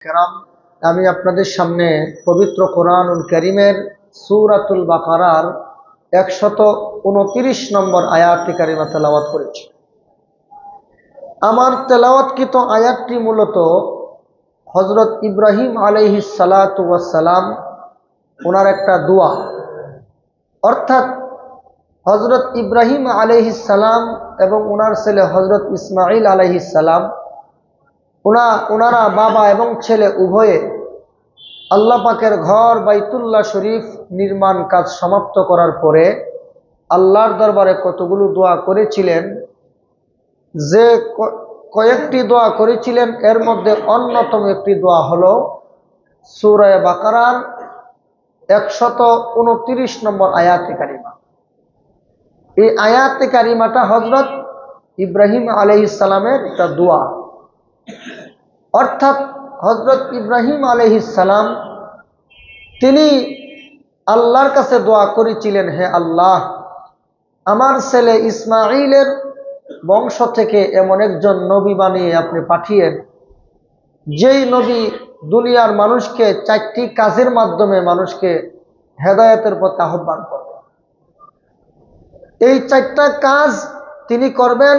কেরাম, আমি আপনাদের সামনে পবিত্র কোরআনুল কারীমের সূরাতুল বাকারার 129 নম্বর আয়াতটি কারিমা তেলাওয়াত করেছি। আমার তেলাওয়াতকৃত আয়াতটি মূলত হযরত ইব্রাহিম আলাইহিস সালাতু ওয়াস সালাম ওনার একটা দোয়া, অর্থাৎ হযরত ইব্রাহিম আলাইহিস সালাম এবং ওনার ছেলে হযরত ইসমাঈল আলাইহিস সালাম ওনারা বাবা এবং ছেলে উভয়ে আল্লাহ পাকের ঘর বাইতুল্লাহ শরীফ নির্মাণ কাজ সমাপ্ত করার পরে আল্লাহর দরবারে কতগুলো দোয়া করেছিলেন। যে কয়েকটি দোয়া করেছিলেন এর মধ্যে অন্যতম একটি দোয়া হলো সূরা বাকারার 129 নম্বর আয়াতে কারিমা। এই আয়াতে কারিমাটা হযরত ইব্রাহিম আলাইহিস সালামের একটা দোয়া, অর্থাৎ হযরত ইব্রাহিম আলাইহিস সালাম তিনি আল্লাহর কাছে দোয়া করেছিলেন, হে আল্লাহ, আমার ছেলে ইসমাঈলের বংশ থেকে এমন একজন নবী বানিয়ে আপনি পাঠিয়েন, যেই নবী দুনিয়ার মানুষকে 4টি কাজের মাধ্যমে মানুষকে হেদায়েতের পথে আহ্বান করবেন। এই 4টা কাজ তিনি করবেন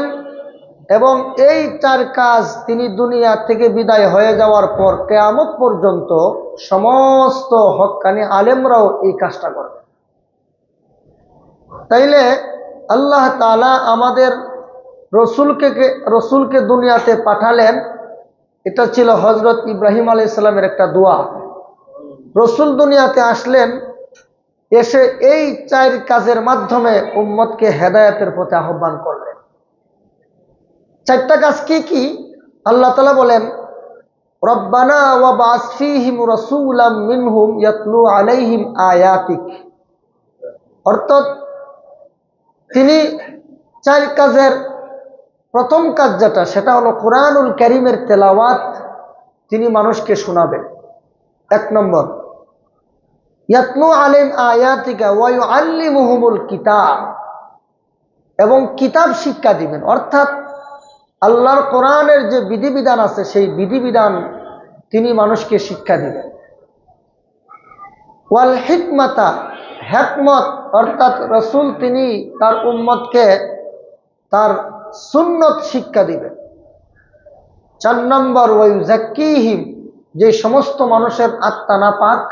এবং এই 4 কাজ তিনি দুনিয়া থেকে বিদায় হয়ে যাওয়ার পর কিয়ামত পর্যন্ত সমস্ত হক্কানি আলেমরাও এই কাজটা করবে। তাইলে আল্লাহ তাআলা আমাদের রসুলকে দুনিয়াতে পাঠালেন, এটা ছিল হযরত ইব্রাহিম আলাইহিস সালামের একটা দোয়া। রসুল দুনিয়াতে আসলেন, এসে এই 4 কাজের মাধ্যমে উম্মতকে হেদায়েতের পথে আহ্বান করলেন। 4টা কাজ কি কি? আল্লাহ তাআলা বলেন, রব্বানা ওয়া বা'স ফীহিম রাসূলাম মিনহুম ইয়াতলু আলাইহিম আয়াতিক। অর্থাৎ তিনি 4 কাজের প্রথম কাজ যেটা, সেটা হলো কোরআনুল কারীমের তেলাওয়াত তিনি মানুষকে শোনাবেন। 1 নম্বর, ইয়াতলু আলাইহিম আয়াতিকা ওয়া ইউআল্লিমুহুমুল কিতাব, এবং কিতাব শিক্ষা দিবেন, অর্থাৎ আল্লাহর কোরআনের যে বিধিবিধান আছে সেই বিধিবিধান তিনি মানুষকে শিক্ষা দিবেন। ওয়াল হিকমাতা, হিকমত, অর্থাৎ রাসূল তিনি তার উম্মতকে তার সুন্নত শিক্ষা দিবেন। 4 নম্বর, ওয়া ইউযাক্কিহিম, যে সমস্ত মানুষের আত্মা নাপাক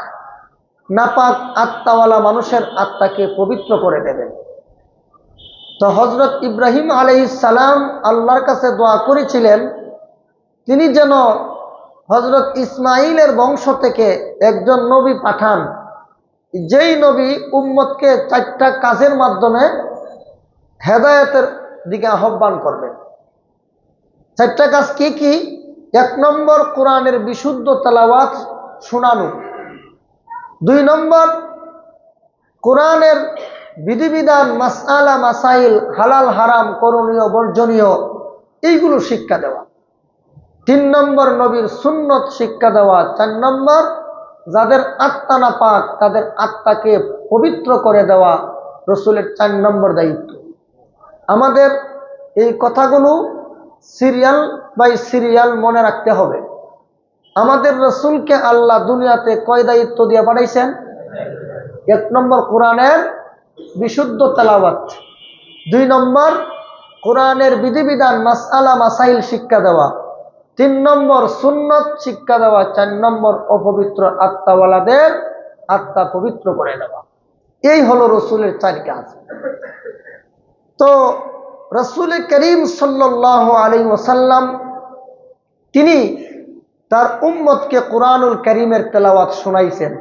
আত্মাওয়ালা মানুষের আত্মাকে পবিত্র করে দেবেন। তো হযরত ইব্রাহিম আলাইহিস সালাম আল্লাহর কাছে দোয়া করেছিলেন তিনি যেন হযরত ইসমাঈলের বংশ থেকে একজন নবী পাঠান, যেই নবী উম্মতকে 4টা কাজের মাধ্যমে হেদায়েতের দিকে আহ্বান করবেন। 4টা কাজ কি কি? 1 নম্বর, কোরআনের বিশুদ্ধ তেলাওয়াত শোনানো। 2 নম্বর, কোরআনের বিধিবিধান, মাসআলা মাসাইল, হালাল হারাম, করণীয় বর্জনীয়, এইগুলো শিক্ষা দেওয়া। 3 নম্বর, নবীর সুন্নত শিক্ষা দেওয়া। 4 নম্বর, যাদের আত্মা নাপাক তাদের আত্মাকে পবিত্র করে দেওয়া রসুলের 4 নম্বর দায়িত্ব। আমাদের এই কথাগুলো সিরিয়াল বাই সিরিয়াল মনে রাখতে হবে। আমাদের রসুলকে আল্লাহ দুনিয়াতে কয় দায়িত্ব দিয়ে পাঠাইছেন? 1 নম্বর, কোরআনের বিশুদ্ধ তেলাওয়াত। 2 নম্বর, কোরআনের বিধিবিধান, মাসআলা মাসাইল শিক্ষা দেওয়া। 3 নম্বর, সুন্নত শিক্ষা দেওয়া। 4 নম্বর, অপবিত্র আত্মাওয়ালাদের আত্মা পবিত্র করে দেওয়া। এই হলো রসুলের 4 কাজ। তো রাসূল করিম সাল্লাল্লাহু আলাইহি ওয়াসাল্লাম তিনি তার উম্মতকে কোরআনুল কারীমের তেলাওয়াত শোনাইছেন।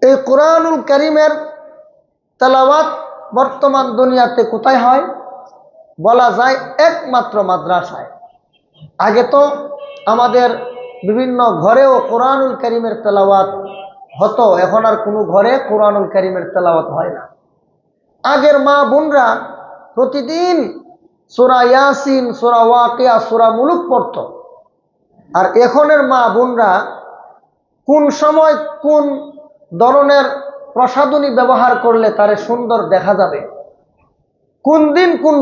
এই কোরআনুল কারীমের তেলাওয়াত বর্তমান দুনিয়াতে কোথায় হয়? বলা যায় একমাত্র মাদ্রাসায়। আগে তো আমাদের বিভিন্ন ঘরেও কোরআনুল কারীমের তেলাওয়াত হতো, এখন আর কোনো ঘরে কোরআনুল কারীমের তেলাওয়াত হয় না। আগের মা বোনরা প্রতিদিন সূরা ইয়াসিন, সূরা ওয়াকিয়া, সূরা মুলুক পড়তো। আর এখনের মা বোনরা কোন সময় কোন ধরনের প্রসাধনী ব্যবহার করলে তারে সুন্দর দেখা যাবে, কোন দিন কোন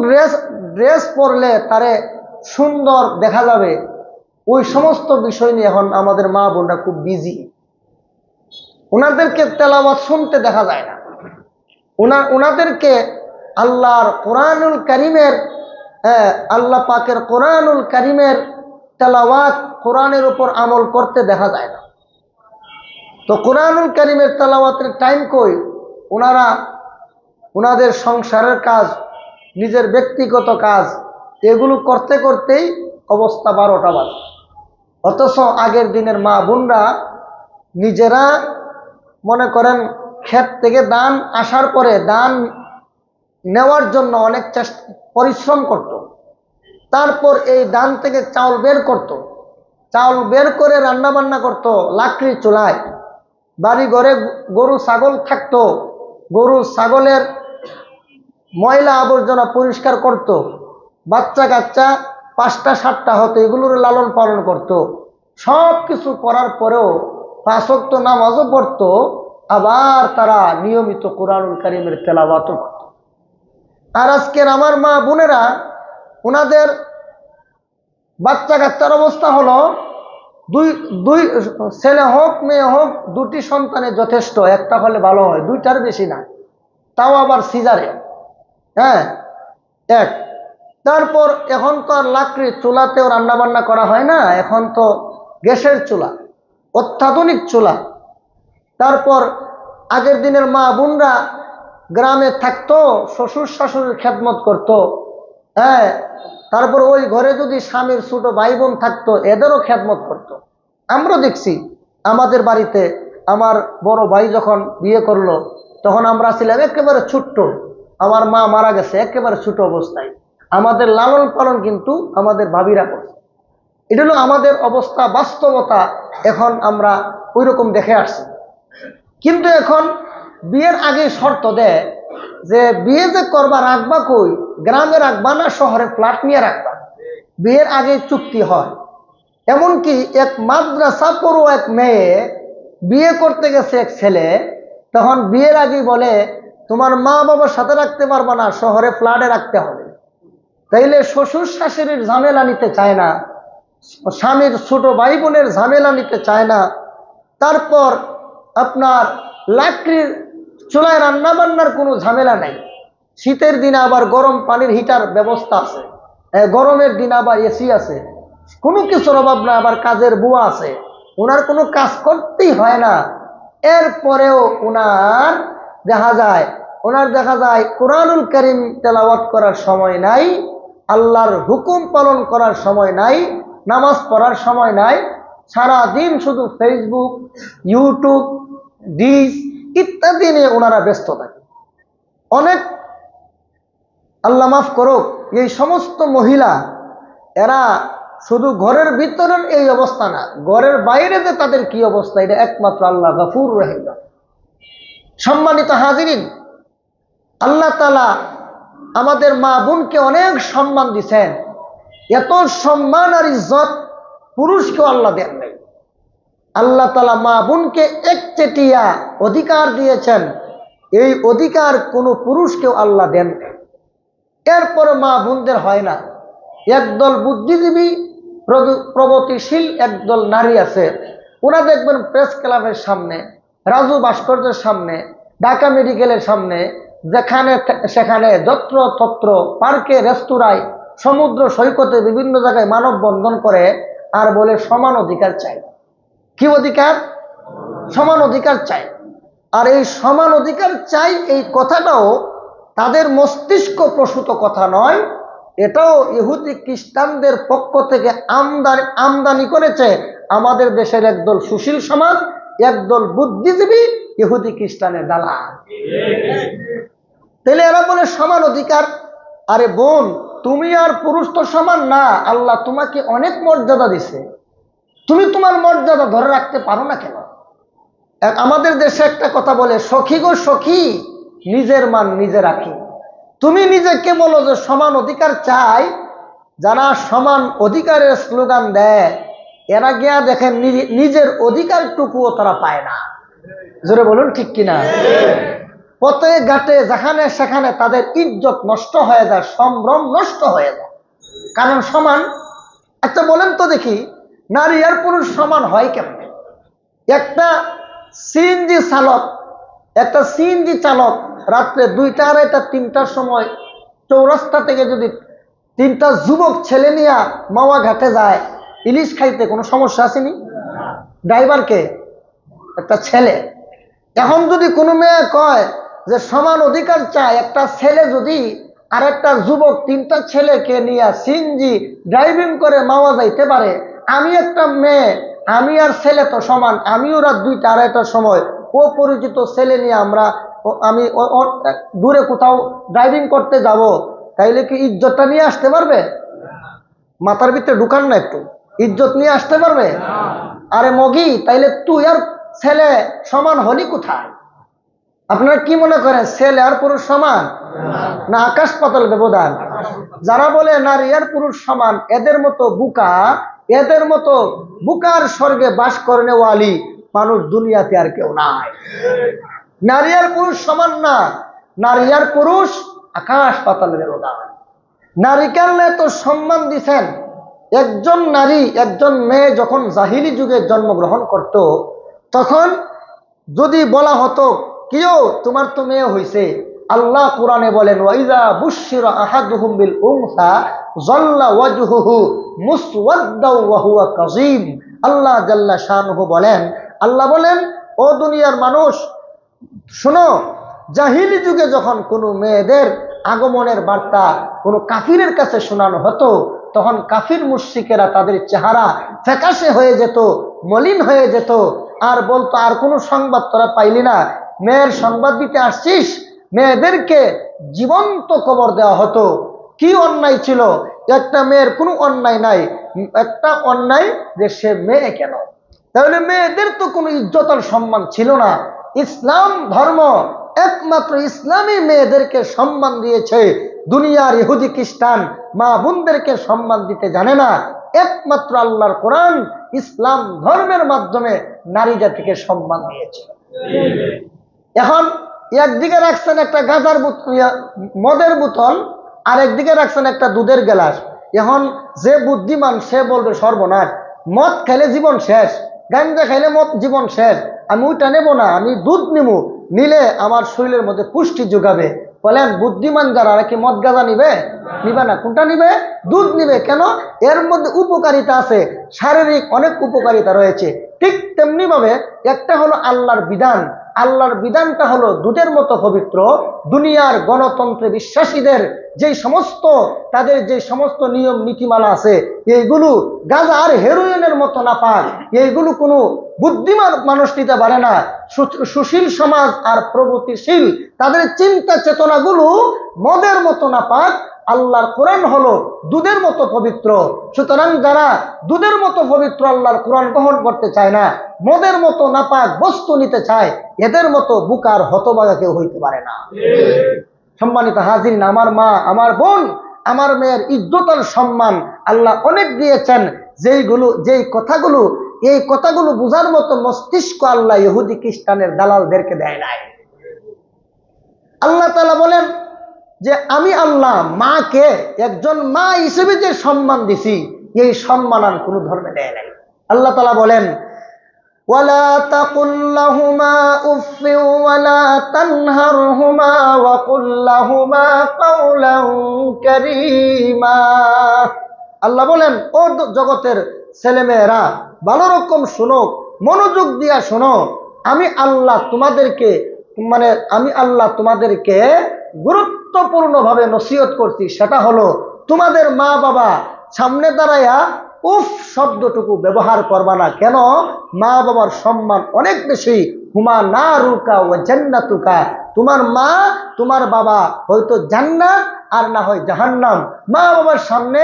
ড্রেস পরলে তারে সুন্দর দেখা যাবে, ওই সমস্ত বিষয় নিয়ে এখন আমাদের মা বোনরা খুব বিজি। ওনাদেরকে তেলাওয়াত শুনতে দেখা যায় না, ওনাদেরকে আল্লাহর কোরআনুল কারীমের আল্লাহ পাকের কোরআনুল কারীমের তেলাওয়াত, কোরআনের উপর আমল করতে দেখা যায় না। তো কোরআনুল কারীমের তেলাওয়াতের টাইম কই? ওনাদের সংসারের কাজ, নিজের ব্যক্তিগত কাজ, এগুলো করতে করতেই অবস্থা 12টা বাজে। অথচ আগের দিনের মা বোনরা নিজেরা মনে করেন ক্ষেত থেকে ধান আসার পরে ধান নেওয়ার জন্য অনেক পরিশ্রম করত। তারপর এই ধান থেকে চাউল বের করত, চাউল বের করে রান্না বান্না করত লাকড়ি চুলায়। বাড়ি ঘরে গরু ছাগল থাকতো, গরু ছাগলের ময়লা আবর্জনা পরিষ্কার করত। বাচ্চা কাচ্চা 5টা 7টা হতো, এগুলোর লালন পালন করত। সব কিছু করার পরেও 5 ওয়াক্ত নামাজও পড়তো, আবার তারা নিয়মিত কোরআনুল কারীমের তেলাওয়াতও করত। আর আজকের আমার মা বোনেরা, ওনাদের বাচ্চা কাচ্চার অবস্থা হলো দুই ছেলে হোক মেয়ে হোক, 2টি সন্তানে যথেষ্ট, একটা হলে ভালো হয়, 2টার বেশি না, তাও আবার সিজারে। হ্যাঁ, এক। তারপর এখন তো আর লাকড়ির চুলাতেও রান্না বান্না করা হয় না, এখন তো গ্যাসের চুলা, অত্যাধুনিক চুলা। তারপর আগের দিনের মা বোনরা গ্রামে থাকতো, শ্বশুর শাশুড়ির খেদমত করত। হ্যাঁ, তারপর ওই ঘরে যদি স্বামীর ছোট ভাই বোন থাকতো, এদেরও খেদমত করত। আমরা দেখছি আমাদের বাড়িতে আমার বড় ভাই যখন বিয়ে করলো, তখন আমরা ছিলাম একেবারে ছোট্ট, আমার মা মারা গেছে একেবারে ছোট অবস্থায়। আমাদের লালন পালন কিন্তু আমাদের ভাবিরা করছে। এটা হলো আমাদের অবস্থা, বাস্তবতা। এখন আমরা ওই রকম দেখে আসছি। কিন্তু এখন বিয়ের আগে শর্ত দেয় যে বিয়ে যে করবা, রাখবা কই, গ্রামে রাখবা না শহরে ফ্ল্যাট নিয়ে রাখবা, বিয়ের আগে চুক্তি হয়। এমনকি এক মাদ্রাসা পড়ুয়া এক মেয়ে বিয়ে করতে গেছে এক ছেলে, তখন বিয়ের আগে বলে তোমার মা বাবার সাথে রাখতে পারবা না, শহরে ফ্ল্যাটে রাখতে হবে। তাইলে শ্বশুর শাশুড়ির ঝামেলা নিতে চায় না, স্বামীর ছোট ভাই বোনের ঝামেলা নিতে চায় না। তারপর আপনার লাকড়ির চুলায় রান্না বান্নার কোনো ঝামেলা নাই। শীতের দিনে আবার গরম পানির হিটার ব্যবস্থা আছে, গরমের দিনে আবার এসি আছে, কোনো কিছুর অভাব না। আবার কাজের বুয়া আছে, ওনার কোনো কাজ করতেই হয় না। এরপরেও ওনার দেখা যায় কোরআনুল কারীম তেলাওয়াত করার সময় নাই, আল্লাহর হুকুম পালন করার সময় নাই, নামাজ পড়ার সময় নাই। সারাদিন শুধু ফেসবুক, ইউটিউব, ডিস ইত্যাদি নিয়ে ওনারা ব্যস্ত থাকে। অনেক, আল্লাহ মাফ করুক, এই সমস্ত মহিলা এরা শুধু ঘরের ভিতরের এই অবস্থা না, ঘরের বাইরে যে তাদের কি অবস্থা, এটা একমাত্র আল্লাহ গফুর রহিম। সম্মানিত হাজিরিন, আল্লাহ তাআলা আমাদের মা বোনকে অনেক সম্মান দিয়েছেন। এত সম্মান আর ইজ্জত পুরুষকেও আল্লাহ দেন নাই। আল্লাহ তাআলা মা বোনকে একচেটিয়া অধিকার দিয়েছেন, এই অধিকার কোনো পুরুষকেও আল্লাহ দেন নাই। এরপরে মা বোনদের হয় না। একদল বুদ্ধিজীবী প্রগতিশীল একদল নারী আছে, ওরা দেখবেন প্রেস ক্লাবের সামনে, রাজু ভাস্কর্যের সামনে, ঢাকা মেডিকেলের সামনে, যেখানে সেখানে যত্র তত্র পার্কে, রেস্তোরাঁয়, সমুদ্র সৈকতে, বিভিন্ন জায়গায় মানববন্ধন করে আর বলে সমান অধিকার চাই। কি অধিকার? সমান অধিকার চাই। আর এই সমান অধিকার চাই, এই কথাটাও তাদের মস্তিষ্ক প্রসূত কথা নয়, এটাও ইহুদি খ্রিস্টানদের পক্ষ থেকে আমদানি করেছে আমাদের দেশের একদল সুশীল সমাজ, একদল বুদ্ধিজীবী ইহুদি খ্রিস্টানের দালাল। তাহলে এরা বলে সমান অধিকার। আরে বোন, তুমি আর পুরুষ তো সমান না, আল্লাহ তোমাকে অনেক মর্যাদা দিছে, তুমি তোমার মর্যাদা ধরে রাখতে পারো না কেন? আমাদের দেশে একটা কথা বলে, সখী গো সখী, নিজের মান নিজে রাখি। তুমি নিজেকে বলো যে সমান অধিকার চাই, যারা সমান অধিকারের স্লোগান দেয় এরা গিয়া দেখেন নিজের অধিকারটুকুও তারা পায় না। জোরে বলুন ঠিক কিনা? পথে ঘাটে যেখানে সেখানে তাদের ইজ্জত নষ্ট হয়ে যায়, সম্ভ্রম নষ্ট হয়ে যায়। কারণ সমান, একটা বলেন তো দেখি, নারী আর পুরুষ সমান হয় কেমনে? একটা সিএনজি চালক রাত্রে 2টা, 2:30, 3টার সময় চৌরাস্তা থেকে যদি 3টা যুবক ছেলে নিয়ে মাওয়া ঘাটে যায় ইলিশ খাইতে, কোনো সমস্যা আসেনি? ড্রাইভারকে একটা ছেলে। এখন যদি কোনো মেয়ে কয় যে সমান অধিকার চায়, একটা ছেলে যদি আর একটা যুবক 3টা ছেলেকে নিয়ে সিএনজি ড্রাইভিং করে মাওয়া যাইতে পারে, আমি একটা মেয়ে, আমি আর ছেলে তো সমান, আমিও রাত 2টা, 2:30টার সময় অপরিচিত ছেলে নিয়ে আমি দূরে কোথাও ড্রাইভিং করতে যাব, তাইলে কি ইজ্জতটা নিয়ে আসতে পারবে? মাথার ভিতরে ঢুকান না একটু, ইজ্জত নিয়ে আসতে পারবে? আরে মগি, তাইলে তুই আর ছেলে সমান হলি কোথায়? আপনারা কি মনে করেন ছেলে আর পুরুষ সমান না আকাশ পাতাল ব্যবধান? যারা বলে নারী আর পুরুষ সমান, এদের মতো বুকার স্বর্গে বাস করনে ওয়ালি মানুষ দুনিয়াতে আর কেউ নাই। নারী আর পুরুষ সমান না, নারী আর পুরুষ আকাশ পাতাল ব্যবধান। নারীকে আল্লাহ তো সম্মান দিছেন। একজন নারী, একজন মেয়ে যখন জাহিলি যুগে জন্মগ্রহণ করত, তখন যদি বলা হতো কেউ তোমার তো মেয়ে হইছে, আল্লাহ কোরআনে বলেন ওয়াইজা বুশিরা আহাদুহুম বিল উনসা যাল্লা ওয়াজহুহু মুসওয়াদ্দাও ওয়া হুয়া কাযীম। আল্লাহ জাল্লা শানুহু বলেন, আল্লাহ বলেন ও দুনিয়ার মানুষ শোনো, জাহিলি যুগে যখন কোনো মেয়েদের আগমনের বার্তা কোনো কাফিরের কাছে শোনানো হতো, তখন কাফির মুশরিকেরা তাদের চেহারা ফ্যাকাশে হয়ে যেত, মলিন হয়ে যেত, আর বলতো আর কোনো সংবাদ তোরা পাইলি না, মেয়ের সংবাদ দিতে আসছিস? মেয়েদেরকে জীবন্ত কবর দেওয়া হতো। কি অন্যায় ছিল? একটা মেয়ের কোনো অন্যায় নাই, একটা অন্যায় যে সে মেয়ে কেন। তাহলে মেয়েদের তো কোনো ইজ্জত আর সম্মান ছিল না। ইসলাম ধর্ম একমাত্র ইসলামী মেয়েদেরকে সম্মান দিয়েছে। দুনিয়ার ইহুদি খ্রিস্টান মা বোনদেরকে সম্মান দিতে জানে না। একমাত্র আল্লাহর কোরআন ইসলাম ধর্মের মাধ্যমে নারী জাতিকে সম্মান দিয়েছে। এখন একদিকে রাখছেন একটা গাঁজার মদের বোতল, আর একদিকে রাখছেন একটা দুধের গ্লাস। এখন যে বুদ্ধিমান সে বলবে সর্বনাশ, মদ খাইলে জীবন শেষ, গাঁজা খাইলে মদ জীবন শেষ, আমি ওইটা নেব না, আমি দুধ নেবো, নিলে আমার শরীরের মধ্যে পুষ্টি যোগাবে। বলেন বুদ্ধিমান যারা কি মদ গাঁজা নিবে? নিবে না। কোনটা নিবে? দুধ নিবে। কেন? এর মধ্যে উপকারিতা আছে, শারীরিক অনেক উপকারিতা রয়েছে। ঠিক তেমনি ভাবে একটা হলো আল্লাহর বিধান, আল্লাহর বিধানটা হলো দুধের মতো পবিত্র। দুনিয়ার গণতন্ত্রে বিশ্বাসীদের তাদের যে সমস্ত নিয়ম নীতিমালা আছে, এইগুলো গাঁজা আর হেরোইনের মতো নাপাক, এইগুলো কোনো বুদ্ধিমান মানুষ নিতে পারে না। সুশীল সমাজ আর প্রগতিশীল তাদের চিন্তা চেতনাগুলো মদের মতো নাপাক। আল্লাহর কোরআন হলো দুধের মতো পবিত্র। সুতরাং যারা দুধের মতো পবিত্র আল্লাহর কোরআন গ্রহণ করতে চায় না, মদের মতো নাপাক বস্তু নিতে চায়, এদের মতো বুকার হতভাগা কেউ হইতে পারে না। সম্মানিত হাজিরিন, আমার মা, আমার বোন, আমার মেয়ের ইজ্জত আর সম্মান আল্লাহ অনেক দিয়েছেন। এই কথাগুলো বুঝার মতো মস্তিষ্ক আল্লাহ ইহুদি খ্রিস্টানের দালালদেরকে দেয় নাই। আল্লাহ তাআলা বলেন যে আমি আল্লাহ মাকে একজন মা হিসেবে যে সম্মান দিছি, এই সম্মান আর কোনো ধর্মে দেয় নাই। আল্লাহ তাআলা বলেন ওয়ালা তাকুল লাহুমা উফফিন ওয়ালা তানহারহুমা ওয়া কুল লাহুমা কাওলান কারীমা। আল্লাহ বলেন ও জগতের ছেলেমেয়েরা ভালো রকম শোনো, মনোযোগ দিয়া শোনো। আমি আল্লাহ তোমাদেরকে গুরুত্বপূর্ণভাবে নসিহত করছি, সেটা হলো তোমাদের মা বাবা সামনে দাঁড়ায়া উফ শব্দটুকু ব্যবহার করবা না। কেন? মা বাবার সম্মান অনেক বেশি। হুমা নারুকা ওয়া জান্নাতুকা, তোমার মা তোমার বাবা হয়তো জান্নাত আর না হয় জাহান্নাম। মা বাবার সামনে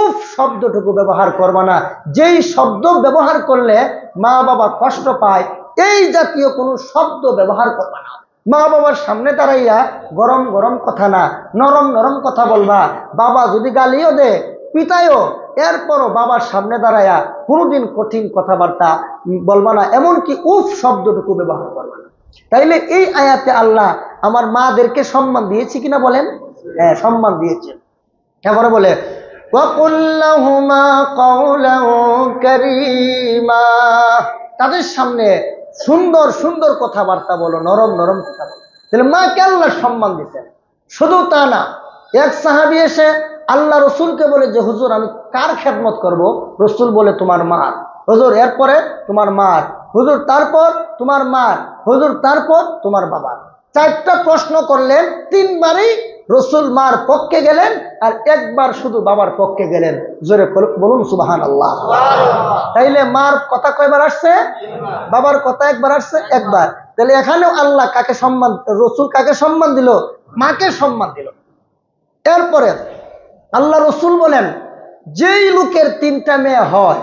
উফ শব্দটুকু ব্যবহার করবা না। যেই শব্দ ব্যবহার করলে মা বাবা কষ্ট পায়, এই জাতীয় কোনো শব্দ ব্যবহার করবা না। মা বাবার সামনে দাঁড়াইয়া গরম গরম কথা না, নরম নরম কথা বলবা। বাবা যদি গালিও দে, পিতায়ও, এরপরও বাবার সামনে দাঁড়াইয়া কোনোদিন কঠিন কথাবার্তা বলবা না, এমনকি উফ শব্দটুকু ব্যবহার করবা না। তাইলে এই আয়াতে আল্লাহ আমার মাদেরকে সম্মান দিয়েছি কিনা বলেন? হ্যাঁ, সম্মান দিয়েছে। এবারে বলে وقل لهما قولا كريما। তাদের সামনে সুন্দর সুন্দর কথাবার্তা বলো, নরম নরম কথা বলো। তাহলে মাকে আল্লাহ সম্মান দিচ্ছেন। শুধু তা না, এক সাহাবী এসে আল্লাহ রসুলকে বলে যে হুজুর আমি কার খেদমত করব? রসুল বলে তোমার মার। হুজুর এরপরে তোমার মার। হুজুর তারপর তোমার মার। হুজুর তারপর তোমার বাবার। 4টা প্রশ্ন করলেন, 3বারই রসুল মার পক্ষে গেলেন আর একবার শুধু বাবার পক্ষে গেলেন। জোরে বলুন সুবহানাল্লাহ। তাইলে মার কথা কয়বার আসছে? বাবার কথা একবার আসছে, একবার। তাহলে এখানেও আল্লাহ কাকে সম্মান, রসুল কাকে সম্মান দিল? মাকে সম্মান দিল। এরপরে আল্লাহ রসুল বলেন, যেই লোকের 3টা মেয়ে হয়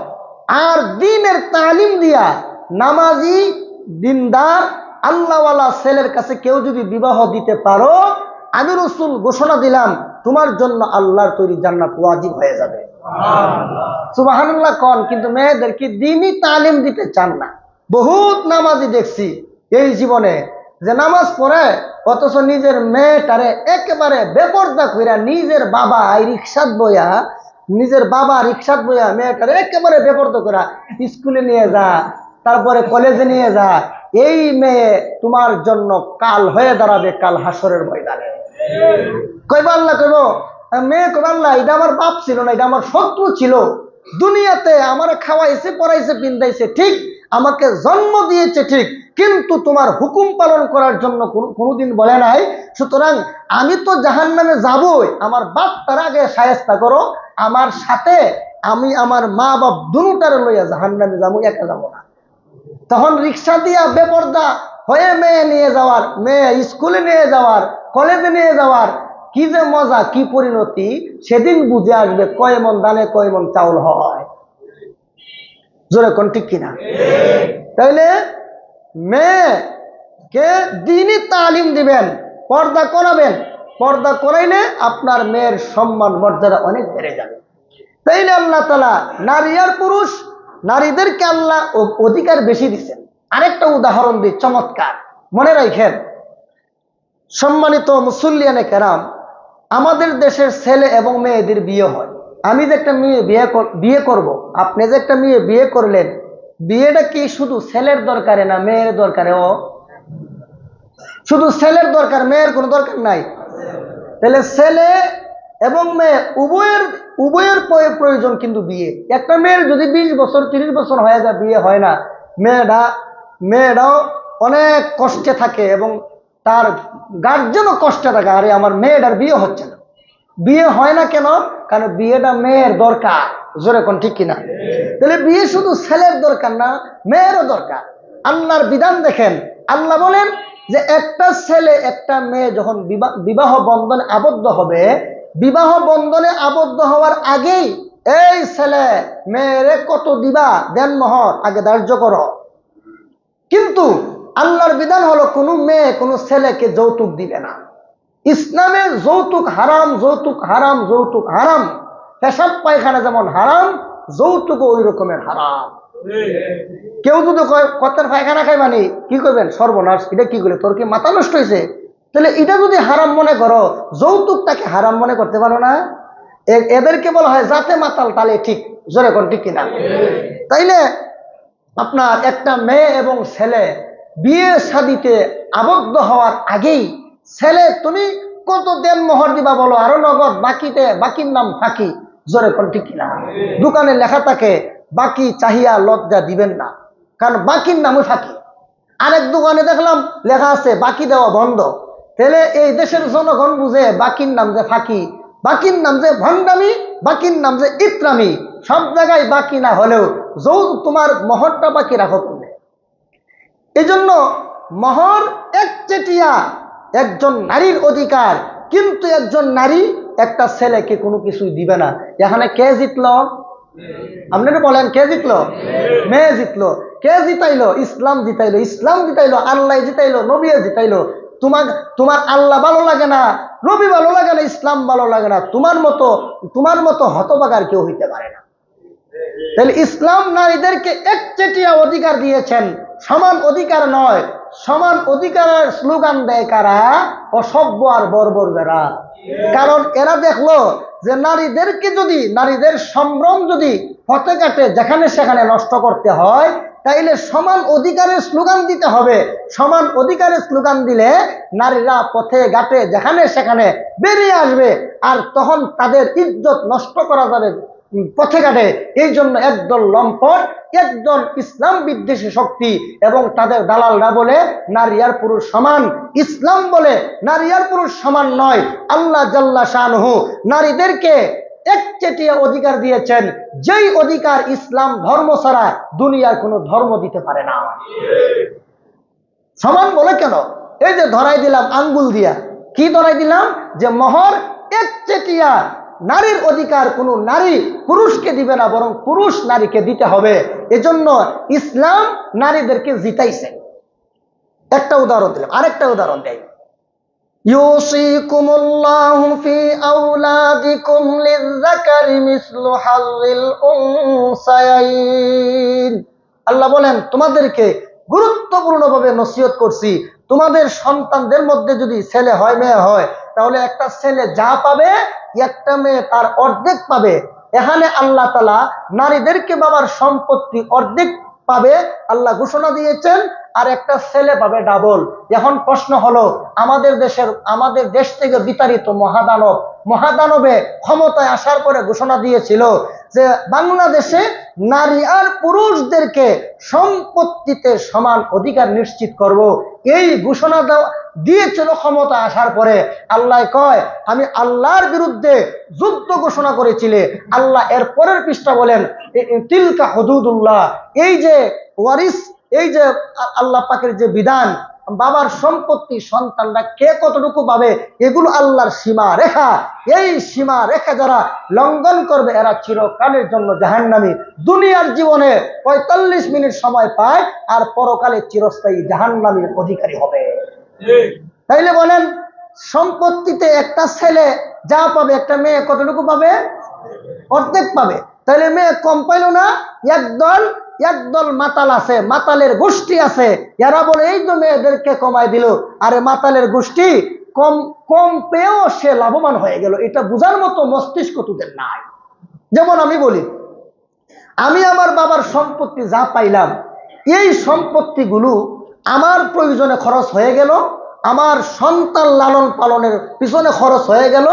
আর দ্বীনের তালিম দিয়া নামাজি দিনদার আল্লাহওয়ালা ছেলের কাছে কেউ যদি বিবাহ দিতে পারো, আমি রসুল ঘোষণা দিলাম তোমার জন্য আল্লাহর তৈরি জান্নাত ওয়াজিব হয়ে যাবে। সুবহানাল্লাহ কোন। কিন্তু মেয়েদেরকে দ্বীনি তালিম দিতে চান না। বহুত নামাজি দেখছি এই জীবনে যে নামাজ পড়ে অথচ নিজের মেয়েটারে একেবারে বেপরদা কইরা নিজের বাবা রিক্সাত বইয়া মেয়েটারে একেবারে বেপরদা করা স্কুলে নিয়ে যা, তারপরে কলেজে নিয়ে যা। এই মেয়ে তোমার জন্য কাল হয়ে দাঁড়াবে কাল হাসরের ময়দানে। কইবা আল্লাহ, কইব মেয়ে, কইবা আল্লাহ এটা আমার বাপ ছিল না, এটা আমার শত্রু ছিল। দুনিয়াতে আমার খাওয়াইছে, পড়াইছে, পিন্দাইছে ঠিক, আমাকে জন্ম দিয়েছে ঠিক, কিন্তু তোমার হুকুম পালন করার জন্য কোনোদিন বলে নাই। সুতরাং আমি তো জাহান্নামে যাবই, আমার বাপ তার আগে শায়েস্তা করো, আমার সাথে আমি আমার মা বাপ দুটারে লইয়া জাহান্নামে যাবো, একা যাবো না। তখন রিক্সা দিয়া বেপরদা হয়ে মেয়ে নিয়ে যাওয়ার, মেয়ে স্কুলে নিয়ে যাওয়ার, কলেজে নিয়ে যাওয়ার কি যে মজা, কি পরিণতি সেদিন বুঝে আসবে কয় মন দানে কয় মন চাউল হয়। জোরে কোন ঠিক কিনা? তাইলে মেয়েকে দ্বীনি তালিম দিবেন, পর্দা করাবেন। পর্দা করাইলে আপনার মেয়ের সম্মান মর্যাদা অনেক বেড়ে যাবে। তাইলে আল্লাহ তাআলা নারী আর পুরুষ, নারীদেরকে আল্লাহ অধিকার বেশি দিচ্ছেন। আরেকটা উদাহরণ দিই, চমৎকার, মনে রাখেন। সম্মানিত মুসল্লিয়ানে কেরাম, আমাদের দেশের ছেলে এবং মেয়েদের বিয়ে হয়। আমি যে একটা মেয়ে বিয়ে করব, আপনি যে একটা মেয়ে বিয়ে করলেন, বিয়েটা কি শুধু ছেলের দরকারে না মেয়ের দরকারে? ও শুধু ছেলের দরকার, মেয়ের কোনো দরকার নাই। তাহলে ছেলে এবং মেয়ে উভয়ের প্রয়োজন কিন্তু বিয়ে। একটা মেয়ের যদি 20 বছর 30 বছর হয়ে যায় বিয়ে হয় না, মেয়েরাও অনেক কষ্টে থাকে এবং তার গার্জেনও কষ্টে থাকে। আরে আমার মেয়েটার বিয়ে হচ্ছে না, বিয়ে হয় না কেন? কারণ বিয়েটা মেয়ের দরকার। জোরে কোন ঠিক কিনা? তাহলে বিয়ে শুধু ছেলের দরকার না, মেয়েরও দরকার। আল্লাহর বিধান দেখেন, আল্লাহ বলেন যে একটা ছেলে একটা মেয়ে যখন বিবাহ বন্ধনে আবদ্ধ হবে, বিবাহ বন্ধনে আবদ্ধ হওয়ার আগেই এই ছেলে মেয়েরে কত দিবা দেনমোহর আগে ধার্য করো। কিন্তু আল্লাহর বিধান হলো কোনো মেয়ে কোনো ছেলেকে যৌতুক দিবে না। ইসলামে যৌতুক হারাম, যৌতুক হারাম, যৌতুক হারাম। পেশাব পায়খানা যেমন হারাম, যৌতুক ওই রকমের হারাম। কেউ যদি কতের পায়খানা খাই মানে কি করবেন? সর্বনাশ, এটা কি করে, তোর কি মাথা নষ্ট হয়েছে? তাহলে এটা যদি হারাম মনে করো, যৌতুকটাকে হারাম মনে করতে পারো না? এদেরকে বলা হয় যাতে মাতাল তালে ঠিক। জোরে কোন ঠিক কিনা? তাইলে আপনার একটা মেয়ে এবং ছেলে বিয়ে শাদীতে আবদ্ধ হওয়ার আগেই ছেলে তুমি কত দেন মোহর দিবা বলো, আরো নগদ, বাকিতে বাকির নাম ফাঁকি। জোরে কোন ঠিক কিনা? দোকানে লেখা থাকে বাকি চাহিয়া লজ্জা দিবেন না, কারণ বাকির নামই ফাঁকি। আরেক দোকানে দেখলাম লেখা আছে বাকি দেওয়া বন্ধ। তাহলে এই দেশের জনগণ বুঝে বাকির নাম যে ফাঁকি, বাকির নাম যে ভণ্ডামি, বাকির নাম যে ইত্রামি। সব জায়গায় বাকি না হলেও তোমার মোহরটা বাকি রাখো তুমি। এই জন্য মোহর একচেটিয়া একজন নারীর অধিকার, কিন্তু একজন নারী একটা ছেলেকে কোনো কিছুই দিবে না। এখানে কে জিতলো? আপনারা বলেন, কে জিতলো? মেয়ে জিতলো। কে জিতাইলো? ইসলাম জিতাইলো। ইসলাম জিতাইলো, আল্লাহ জিতাইলো, নবী জিতাইলো। তোমার আল্লাহ ভালো লাগে না, নবী ভালো লাগে না, ইসলাম ভালো লাগে না, তোমার মতো হতভাগার কেউ হইতে পারে না। তাহলে ইসলাম নারীদেরকে একচেটিয়া অধিকার দিয়েছেন, সমান অধিকার নয়। সমান অধিকারের স্লোগান দেয় কারা? অসভ্য আর বর্বর যারা। কারণ এরা দেখলো যে নারীদেরকে যদি, নারীদের সম্ভ্রম যদি পথে ঘাটে যেখানে সেখানে নষ্ট করতে হয়, তাইলে সমান অধিকারের স্লোগান দিতে হবে। সমান অধিকারের স্লোগান দিলে নারীরা পথে ঘাটে যেখানে সেখানে বেরিয়ে আসবে, আর তখন তাদের ইজ্জত নষ্ট করা যাবে পথে ঘাটে। এই জন্য একদল লম্পট, একদল ইসলাম বিদ্বেষী শক্তি এবং তাদের দালালরা বলে নারী আর পুরুষ সমান। ইসলাম বলে নারী আর পুরুষ সমান নয়। আল্লাহ জাল্লা শানহু নারীদেরকে একচেটিয়া অধিকার দিয়েছেন, যেই অধিকার ইসলাম ধর্ম ছাড়া দুনিয়ার কোনো ধর্ম দিতে পারে না। সমান বলে কেন? এই যে ধরাই দিলাম আঙ্গুল দিয়া, কি ধরাই দিলাম? যে মোহর একচেটিয়া। নারীর অধিকার কোনো নারী পুরুষকে দিবে না, বরং পুরুষ নারীকে দিতে হবে। এজন্য ইসলাম নারীদেরকে জিতাইছে। একটা উদাহরণ দিলাম, আরেকটা উদাহরণ দেয়। ইউসিকুমুল্লাহু ফি আওলাদিকুম লিযযাকারি মিসলু হাযযিল উনসায়াইন। আল্লাহ বলেন তোমাদেরকে গুরুত্বপূর্ণভাবে নসিহত করছি, তোমাদের সন্তানদের মধ্যে যদি ছেলে হয় মেয়ে হয়, তাহলে একটা ছেলে যা পাবে একটা মেয়ে তার অর্ধেক পাবে। এখানে আল্লাহ তাআলা নারীদেরকে বাবার সম্পত্তি অর্ধেক পাবে আল্লাহ ঘোষণা দিয়েছেন, আর একটা ছেলে পাবে ডাবল। এখন প্রশ্ন হলো, আমাদের দেশ থেকে বিতাড়িত মহাদানবে ক্ষমতায় আসার পরে ঘোষণা দিয়েছিল যে বাংলাদেশে নারী আর পুরুষদেরকে সম্পত্তিতে সমান অধিকার নিশ্চিত করব। এই ঘোষণা দিয়েছিল ক্ষমতা আসার পরে। আল্লাহ কয়, আমি আল্লাহর বিরুদ্ধে যুদ্ধ ঘোষণা করেছিলে। আল্লাহ এর পরের পৃষ্ঠা বলেন, তিলকা হুদুদুল্লাহ, এই যে ওয়ারিস, এই যে আল্লাহ পাকের যে বিধান, বাবার সম্পত্তি সন্তানরা কে কতটুকু পাবে, এগুলো আল্লাহর সীমা রেখা। এই সীমা রেখা যারা লঙ্ঘন করবে এরা চিরকালের জন্য জাহান্নামী। দুনিয়ার জীবনে 45 মিনিট সময় পায়, আর পরকালে চিরস্থায়ী জাহান্নামীর অধিকারী হবে। তাইলে বলেন, সম্পত্তিতে একটা ছেলে যা পাবে একটা মেয়ে কতটুকু পাবে? অর্ধেক পাবে। তাহলে মেয়ে কম পাইল না? একদল মাতাল আছে, মাতালের গোষ্ঠী আছে, এরা বলে এই তো মেয়েদেরকে কমাই দিল। আরে মাতালের গোষ্ঠী কম পেয়েও সে লাভবান হয়ে গেল, এটা বোঝার মতো মস্তিষ্ক তোদের নাই। যেমন আমি বলি, আমি আমার বাবার সম্পত্তি যা পাইলাম, এই সম্পত্তিগুলো আমার প্রয়োজনে খরচ হয়ে গেল, আমার সন্তান লালন পালনের পিছনে খরচ হয়ে গেল,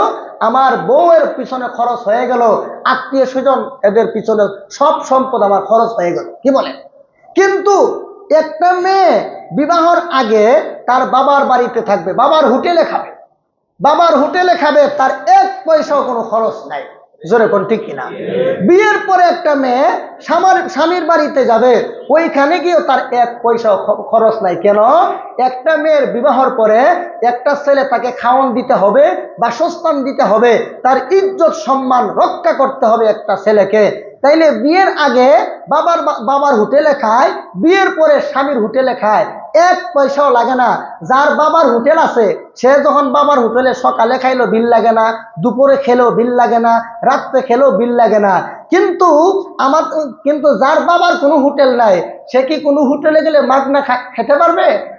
আমার বউয়ের পিছনে খরচ হয়ে গেল, আত্মীয় স্বজন এদের পিছনে সব সম্পদ আমার খরচ হয়ে গেল। কি বলে? কিন্তু একটা মেয়ে বিবাহর আগে তার বাবার বাড়িতে থাকবে, বাবার হোটেলে খাবে, তার 1 পয়সাও কোনো খরচ নাই। জোরে কোন ঠিক কিনা? বিয়ের পরে একটা মেয়ে স্বামীর বাড়িতে যাবে, ওইখানে গিয়েও তার 1 পয়সাও খরচ নাই। কেন? একটা মেয়ের বিবাহর পরে একটা ছেলে তাকে খাওয়ান দিতে হবে, বাসস্থান দিতে হবে, তার ইজ্জত সম্মান রক্ষা করতে হবে একটা ছেলেকে। তাইলে বিয়ের আগে বাবার হোটেলে খায়, বিয়ের পরে স্বামীর হোটেলে খায়, 1 পয়সাও লাগে না। যার বাবার হোটেল আছে সে যখন বাবার হোটেলে সকালে খাইলো বিল লাগে না, দুপুরে খেলেও বিল লাগে না, রাত্রে খেলেও বিল লাগে না। কিন্তু যার বাবার কোনো হোটেল নাই, সে কি কোনো হোটেলে গেলে মাগনা খেতে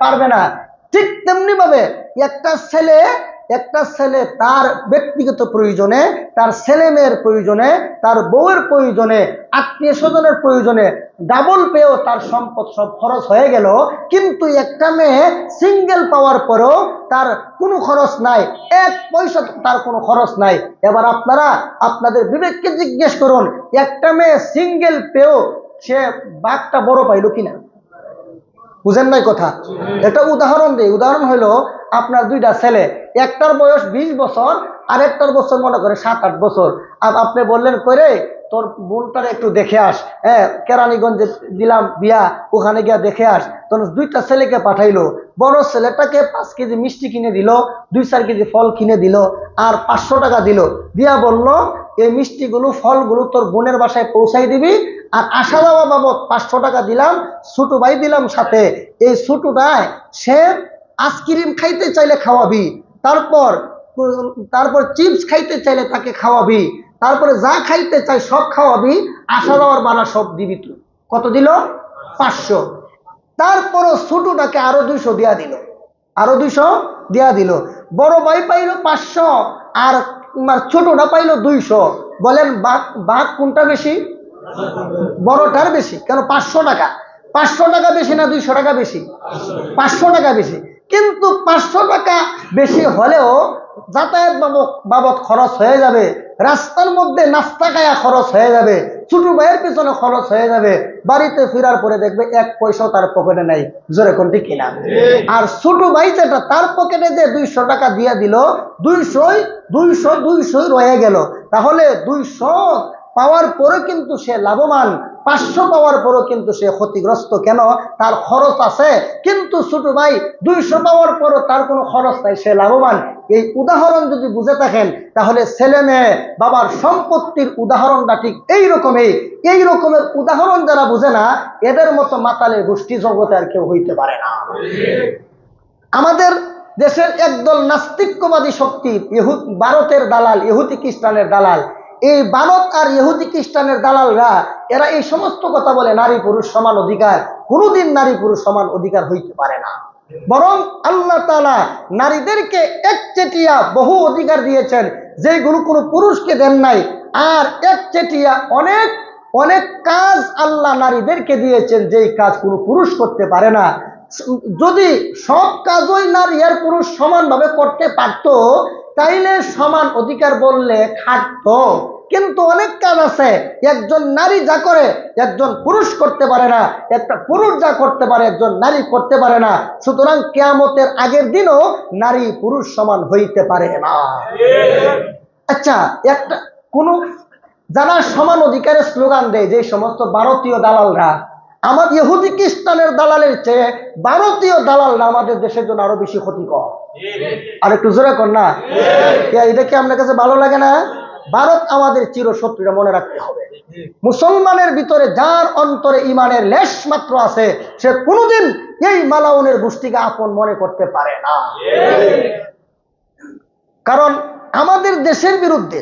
পারবে না। ঠিক তেমনি ভাবে একটা ছেলে তার ব্যক্তিগত প্রয়োজনে, তার ছেলে মেয়ের প্রয়োজনে, তার বউয়ের প্রয়োজনে, আত্মীয় স্বজনের প্রয়োজনে ডাবল পেয়েও তার সম্পদ সব খরচ হয়ে গেল। কিন্তু একটা মেয়ে সিঙ্গেল পাওয়ার পরেও তার কোনো খরচ নাই, 1 পয়সা তার কোনো খরচ নাই। এবার আপনারা আপনাদের বিবেককে জিজ্ঞেস করুন, একটা মেয়ে সিঙ্গেল পেয়েও সে বাঘটা বড় পাইল কিনা? বুঝেন নাই কথা? এটা উদাহরণ দেই। উদাহরণ হলো, আপনার 2টা ছেলে, একটার বয়স 20 বছর, আরেকটার বছর মনে করে 7-8 বছর। আর আপনি বললেন, করে তোর বোনটারে একটু দেখে আস, কেরানীগঞ্জে দিলাম বিয়া, ওখানে গিয়া দেখে আস। তখন 2টা ছেলেকে পাঠাইলো। বড় ছেলেটাকে 5 কেজি মিষ্টি কিনে দিল, 2-4 কেজি ফল কিনে দিল, আর 500 টাকা দিল। দিয়া বলল, এই মিষ্টিগুলো ফলগুলো তোর বোনের বাসায় পৌঁছাই দিবি, আর আসা যাওয়া বাবদ 500 টাকা দিলাম, ছোট ভাই দিলাম সাথে। এই ছোটটায় সে আইসক্রিম খাইতে চাইলে খাওয়াবি, তারপর চিপস খাইতে চাইলে তাকে খাওয়াবি, তারপরে যা খাইতে চাই সব খাওয়াবি, আসা যাওয়ার বানা সব দিবি তুই। কত দিল? 500। তারপরও ছোটটাকে আরো 200 দিয়া দিল, বড় ভাই পাইল 500, আর ছোটটা পাইলো 200। বলেন বাঘ কোনটা বেশি? বড়টার বেশি। কেন? 500 টাকা। 500 টাকা বেশি না 200 টাকা বেশি? 500 টাকা বেশি। কিন্তু 500 টাকা বেশি হলেও যাতায়াত বাবদ খরচ হয়ে যাবে, রাস্তার মধ্যে নাস্তা খায়া খরচ হয়ে যাবে, ছোট ভাইয়ের পিছনে খরচ হয়ে যাবে, বাড়িতে ফেরার পরে দেখবে 1 পয়সাও তার পকেটে নাই। জোরে কোনটি কিনা? আর ছোট ভাই যেটা তার পকেটে যে 200 টাকা দিয়ে দিল, 200 রয়ে গেল। তাহলে 200 পাওয়ার পরে কিন্তু সে লাভবান, 500 পাওয়ার পরও কিন্তু সে ক্ষতিগ্রস্ত। কেন? তার খরচ আছে। কিন্তু ছোট ভাই 200 পাওয়ার পরও তার কোনো খরচ নাই, সে লাভবান। এই উদাহরণ যদি বুঝে থাকেন তাহলে ছেলে মেয়ে বাবার সম্পত্তির উদাহরণটা ঠিক এই রকমের উদাহরণ যারা বুঝে না, এদের মতো মাতালের গোষ্ঠী জগতে আর কেউ হইতে পারে না। আমাদের দেশের একদল নাস্তিক্যবাদী শক্তি, ভারতের দালাল, ইহুদি খ্রিস্টানের দালাল। এই ভারত আর ইহুদি খ্রিস্টানের দালালরা এরা এই সমস্ত কথা বলে নারী পুরুষ সমান অধিকার। কোনোদিন নারী পুরুষ সমান অধিকার হইতে পারে না। বরং আল্লাহ তাআলা নারীদেরকে একচেটিয়া বহু অধিকার দিয়েছেন, যেগুলো কোনো পুরুষকে দেন নাই। আর একচেটিয়া অনেক অনেক কাজ আল্লাহ নারীদেরকে দিয়েছেন, যেই কাজ কোনো পুরুষ করতে পারে না। যদি সব কাজই নারী আর পুরুষ সমানভাবে করতে পারত, তাইলে সমান অধিকার বললে খাটতো। কিন্তু অনেক কাজ আছে একজন নারী যা করে একজন পুরুষ করতে পারে না, একটা পুরুষ যা করতে পারে একজন নারী করতে পারে না। সুতরাং কিয়ামতের আগের দিনও নারী পুরুষ সমান হইতে পারে না। আচ্ছা, একটা কোন যারা সমান অধিকারের স্লোগান দেয়, যে সমস্ত ভারতীয় দালালরা, আমার ইহুদি খ্রিস্টানের দালালের চেয়ে ভারতীয় দালালরা আমাদের দেশের জন্য আরো বেশি ক্ষতিকর। আর একটু জোরে কর না, এটা কি আপনার কাছে ভালো লাগে না? ভারত আমাদের চিরশত্রুরা, মনে রাখতে হবে। মুসলমানের ভিতরে যার অন্তরে ইমানের লেশ মাত্র আছে, সে কোনোদিন এই মালাউনের গোষ্ঠীকে আপন মনে করতে পারে না। কারণ আমাদের দেশের বিরুদ্ধে,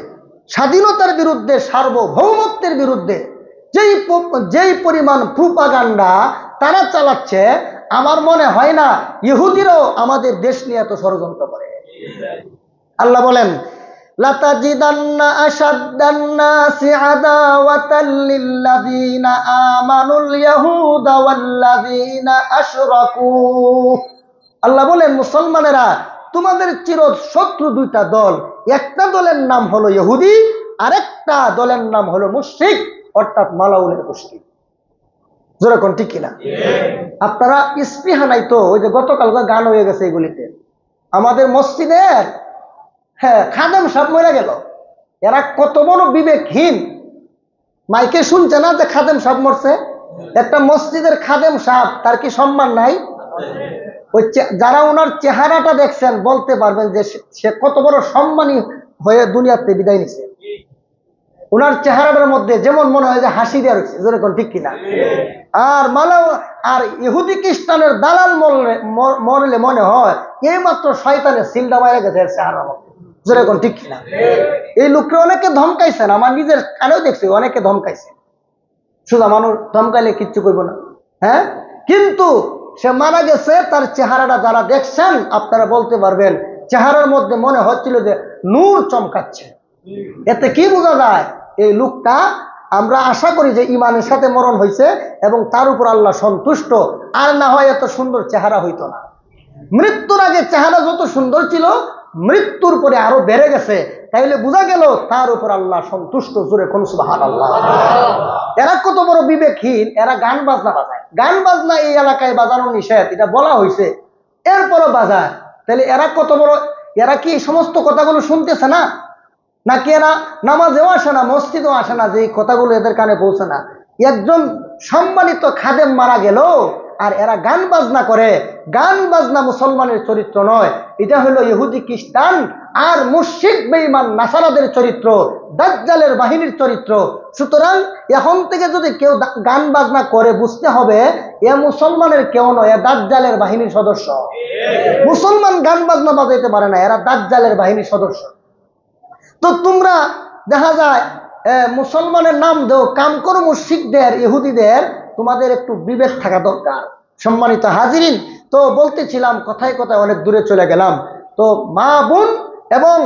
স্বাধীনতার বিরুদ্ধে, সার্বভৌমত্বের বিরুদ্ধে যেই পরিমাণ প্রোপাগান্ডা তারা চালাচ্ছে, আমার মনে হয় না ইহুদিরাও আমাদের দেশ নিয়ে এত ষড়যন্ত্র করে। আল্লাহ বলেন, লাতাজিদান্না আশাদ্দান নাসি আদাওয়াতাল লিল্লাযীনা আমানুল ইয়াহুদা ওয়াল্লাযীনা আশরাকু। আল্লাহ বলেন, মুসলমানেরা তোমাদের চির শত্রু দুইটা দল, একটা দলের নাম হলো ইহুদি, আরেকটা দলের নাম হলো মুশরিক, অর্থাৎ মালাউনের গোষ্ঠী। যেরকম ঠিক কিনা? আপনারা স্পৃহা নাই তো? ওই যে গতকালকে গান হয়ে গেছে এগুলিতে, আমাদের মসজিদের খাদেম সাহেব মরে গেল। এরা কত বড় বিবেকহীন! মাইকে শুনছে না যে খাদেম সাহেব মরছে? একটা মসজিদের খাদেম সাহেব, তার কি সম্মান নাই? ওই যারা ওনার চেহারাটা দেখছেন বলতে পারবেন যে সে কত বড় সম্মানী হয়ে দুনিয়াতে বিদায় নিছে। ওনার চেহারাটার মধ্যে যেমন মনে হয় যে হাসি দেওয়া রয়েছে। যেরকম ঠিক কিনা? আর ইহুদি খ্রিস্টানের দালাল মরলে মনে হয় এই মাত্র শয়তানের সিলটা বাইরে গেছে চেহারার মধ্যে। যেরকম ঠিক কিনা? এই লোককে অনেকে ধমকাইছেন, আমার নিজের কানেও দেখছি, অনেকে ধমকাইছে। শুধু মানুষ ধমকাইলে কিচ্ছু করব না, হ্যাঁ? কিন্তু সে মারা গেছে, তার চেহারাটা যারা দেখছেন আপনারা বলতে পারবেন চেহারার মধ্যে মনে হচ্ছিল যে নূর চমকাচ্ছে। এতে কি বোঝা যায়? এই লোকটা, আমরা আশা করি যে ইমানের সাথে মরণ হয়েছে এবং তার উপর আল্লাহ সন্তুষ্ট। আর না হয় এত সুন্দর চেহারা হইতো না। মৃত্যুর আগে চেহারা যত সুন্দর ছিল, মৃত্যুর পরে আরো বেড়ে গেছে। তাইলে বোঝা গেল তার উপর আল্লাহ সন্তুষ্ট। জোরে কোন সুবহানাল্লাহ। এরা কত বড় বিবেকহীন! এরা গান বাজনা বাজায়। গান বাজনা এই এলাকায় বাজানো নিষেধ, এটা বলা হয়েছে, এরপরও বাজায়। তাহলে এরা কত বড়! এরা কি এই সমস্ত কথাগুলো শুনতেছে না? নাকি এরা নামাজেও আসে না, মসজিদেও আসে না, যে এই কথাগুলো এদের কানে পৌঁছে না? একজন সম্মানিত খাদেম মারা গেল আর এরা গান বাজনা করে। গান বাজনা মুসলমানের চরিত্র নয়, এটা হলো ইহুদি খ্রিস্টান আর মুশরিক বেঈমান নাসারাদের চরিত্র, দাজ্জালের বাহিনীর চরিত্র। সুতরাং এখন থেকে যদি কেউ গান বাজনা করে, বুঝতে হবে এ মুসলমানের কেউ নয়, এ দাজ্জালের বাহিনীর সদস্য। মুসলমান গান বাজনা বাজাইতে পারে না, এরা দাজ্জালের বাহিনীর সদস্য। তো তোমরা দেখা যায় মুসলমানের নাম দেও, কাম করো মুশরিকদের, ইহুদিদের। তোমাদের একটু বিবেক থাকা দরকার। সম্মানিত হাজিরিন, তো বলতেছিলাম, কথায় কথায় অনেক দূরে চলে গেলাম। তো মা বোন এবং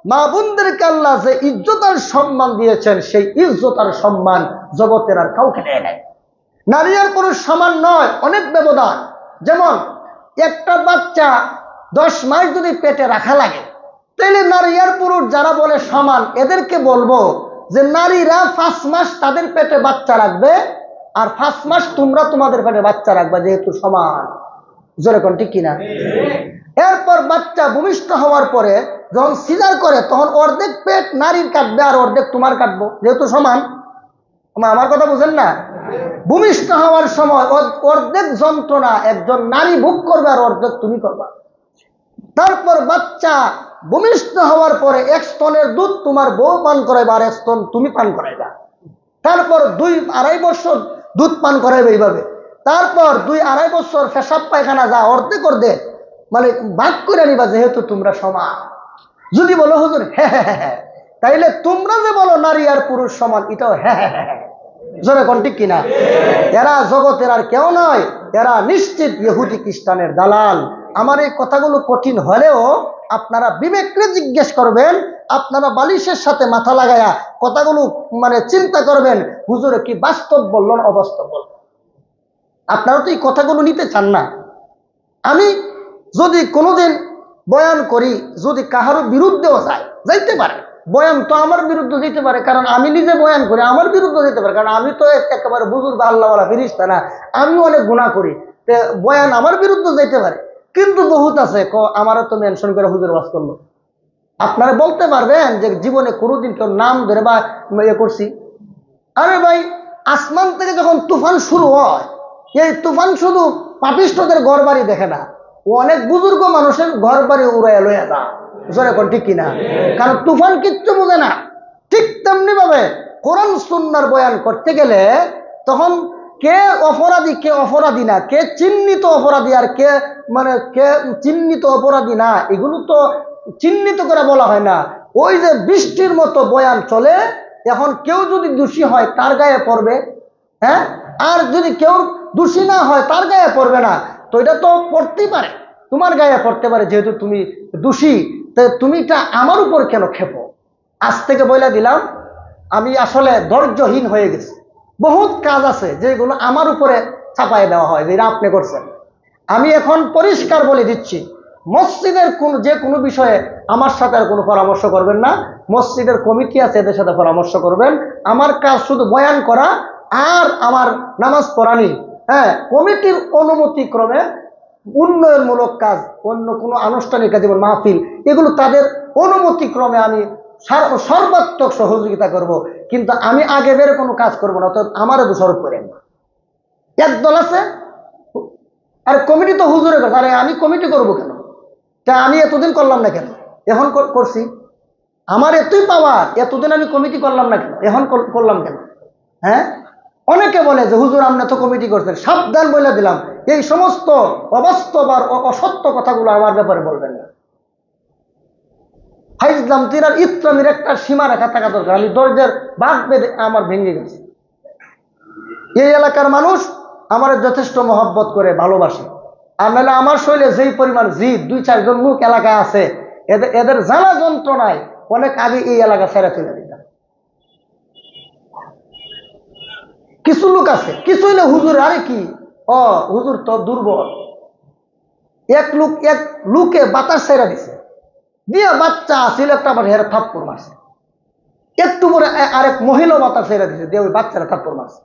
মা বোনদেরকে আল্লাহ যে ইজ্জত আর সম্মান দিয়েছেন, সেই ইজ্জত আর সম্মান জগতের আর কাউকে দেয় নাই। নারী আর পুরুষ সমান নয়, অনেক ব্যবধান। যেমন একটা বাচ্চা 10 মাস যদি পেটে রাখা লাগে, তাহলে নারী আর পুরুষ যারা বলে সমান, এদেরকে বলবো যে নারীরা 5 মাস তাদের পেটে বাচ্চা রাখবে, আর 5 মাস তোমরা তোমাদের পেটে বাচ্চা রাখবা, যেহেতু সমান। জোরে কোন ঠিক কিনা? এরপর বাচ্চা ভূমিষ্ঠ হওয়ার পরে যখন সিজার করে, তখন অর্ধেক পেট নারীর কাটবে আর অর্ধেক তোমার কাটবো, যেহেতু সমান। আমার কথা বুঝেন না? ভূমিষ্ঠ হওয়ার সময় অর্ধেক যন্ত্রণা একজন নারী ভোগ করবে আর অর্ধেক তুমি করবা। তারপর বাচ্চা ভূমিষ্ঠ হওয়ার পরে 1 স্তনের দুধ তোমার বউ পান করাইবে আর 1 স্তন তুমি পান করাইবা। তারপর 2-2.5 বছর দুধ পান করাইবে এইভাবে। তারপর 2-2.5 বছর পেশাব পায়খানা যা অর্ধেক অর্ধেক মানে ভাগ করে নিবা, যেহেতু তোমরা সমান। যদি বলো হুজুর হ্যাঁ হ্যাঁ হ্যাঁ, তাইলে তোমরা যে বলো নারী আর পুরুষ সমান, এটাও হ্যাঁ হ্যাঁ হ্যাঁ, জোরে কোন ঠিক কিনা? এরা জগতের আর কেউ নয়, এরা নিশ্চিত ইহুদি খ্রিস্টানের দালাল। আমার এই কথাগুলো কঠিন হলেও আপনারা বিবেককে জিজ্ঞেস করবেন, আপনারা বালিশের সাথে মাথা লাগায়া কথাগুলো মানে চিন্তা করবেন, হুজুরে কি বাস্তব বলল না অবাস্তব বলল। আপনারা তো এই কথাগুলো নিতে চান না। আমি যদি কোনোদিন বয়ান করি, যদি কাহারও বিরুদ্ধেও যাইতে পারে, বয়ান তো আমার বিরুদ্ধে যেতে পারে, কারণ আমি নিজে বয়ান করি, আমার বিরুদ্ধে যেতে পারে, কারণ আমি তো একেবারে বুজুর্গ আল্লাহওয়ালা ফেরেশতা না, আমিও অনেক গুনাহ করি, বয়ান আমার বিরুদ্ধে যেতে পারে। কিন্তু বহুত আছে আমারও তো মেনশন করে হুজুর ওয়াজ করলো। আপনারা বলতে পারবেন যে জীবনে কোনোদিন কেউ নাম ধরে বা ইয়ে করছি? আরে ভাই, আসমান থেকে যখন তুফান শুরু হয়, এই তুফান শুধু পাপিষ্ঠদের ঘর বাড়ি দেখে না, ও অনেক বুজুর্গ মানুষের ঘর বাড়ি উড়াইয়া লইয়া যা। বুঝলেন এখন ঠিক কিনা? কারণ তুফান কিচ্ছু বোঝে না। ঠিক তেমনি ভাবে কোরআন সুন্নাহর বয়ান করতে গেলে তখন কে অপরাধী কে অপরাধী না, কে চিহ্নিত অপরাধী আর কে মানে কে চিহ্নিত অপরাধী না, এগুলো তো চিহ্নিত করে বলা হয় না। ওই যে বৃষ্টির মতো বয়ান চলে, এখন কেউ যদি দোষী হয় তার গায়ে পড়বে, হ্যাঁ, আর যদি কেউ দোষী না হয় তার গায়ে পড়বে না। তো এটা তো পড়তেই পারে, তোমার গায়ে পড়তে পারে, যেহেতু তুমি দোষী, তাই তুমি এটা আমার উপর কেন খেপো? আজ থেকে বলে দিলাম, আমি আসলে ধৈর্যহীন হয়ে গেছি। বহুত কাজ আছে যেগুলো আমার উপরে চাপাই দেওয়া হয়, যেটা আপনি করছেন। আমি এখন পরিষ্কার বলে দিচ্ছি, মসজিদের যে কোনো বিষয়ে আমার সাথে আর কোনো পরামর্শ করবেন না। মসজিদের কমিটি আছে, এদের সাথে পরামর্শ করবেন। আমার কাজ শুধু বয়ান করা আর আমার নামাজ পড়ানি। হ্যাঁ, কমিটির অনুমতি ক্রমে উন্নয়নমূলক কাজ, অন্য কোনো আনুষ্ঠানিক কাজ যেমন মাহফিল, এগুলো তাদের অনুমতি ক্রমে আমি সর্বাত্মক সহযোগিতা করব, কিন্তু আমি আগে বেড়ে কোনো কাজ করবো না। তো আমারও দোষারোপ করেন না। একদল আছে আর কমিটি তো হুজুরে করছে, আরে আমি কমিটি করব কেন? তা আমি এতদিন করলাম না কেন? এখন করছি। আমার এতই পাওয়ার, এতদিন আমি কমিটি করলাম না কেন? এখন করলাম কেন? হ্যাঁ, অনেকে বলে যে হুজুর আপনি তো কমিটি করছেন। সাবধান বলে দিলাম, এই সমস্ত অবাস্তব আর অসত্য কথাগুলো আমার ব্যাপারে বলবেন না। ফাইজলাম তিনার ইসলামের একটা সীমা রেখা থাকা দরকার। আমি দরজার বাঘ বেঁধে আমার ভেঙে গেছে। এই এলাকার মানুষ আমার যথেষ্ট মহব্বত করে, ভালোবাসে। আর নাহলে আমার শরীরে যেই পরিমাণ জিদ, 2-4 জন লোক এলাকায় আছে, এদের জ্বালা যন্ত্রণায় অনেক আগে এই এলাকা ছেড়ে চলে দিতাম। কিছু লোক আছে, কিছু হইলে হুজুর আরে কি, হুজুর তো দুর্বল। এক লোকে বাতাস ছেড়ে দিছে, দিয়া বাচ্চা আসিল একটা, আবার হেরে থাপ্পড় মারছে। একটু পরে আরেক মহিলা বাতাস ছেড়ে দিছে, দিয়ে ওই বাচ্চারা থাপ্পড় মারছে।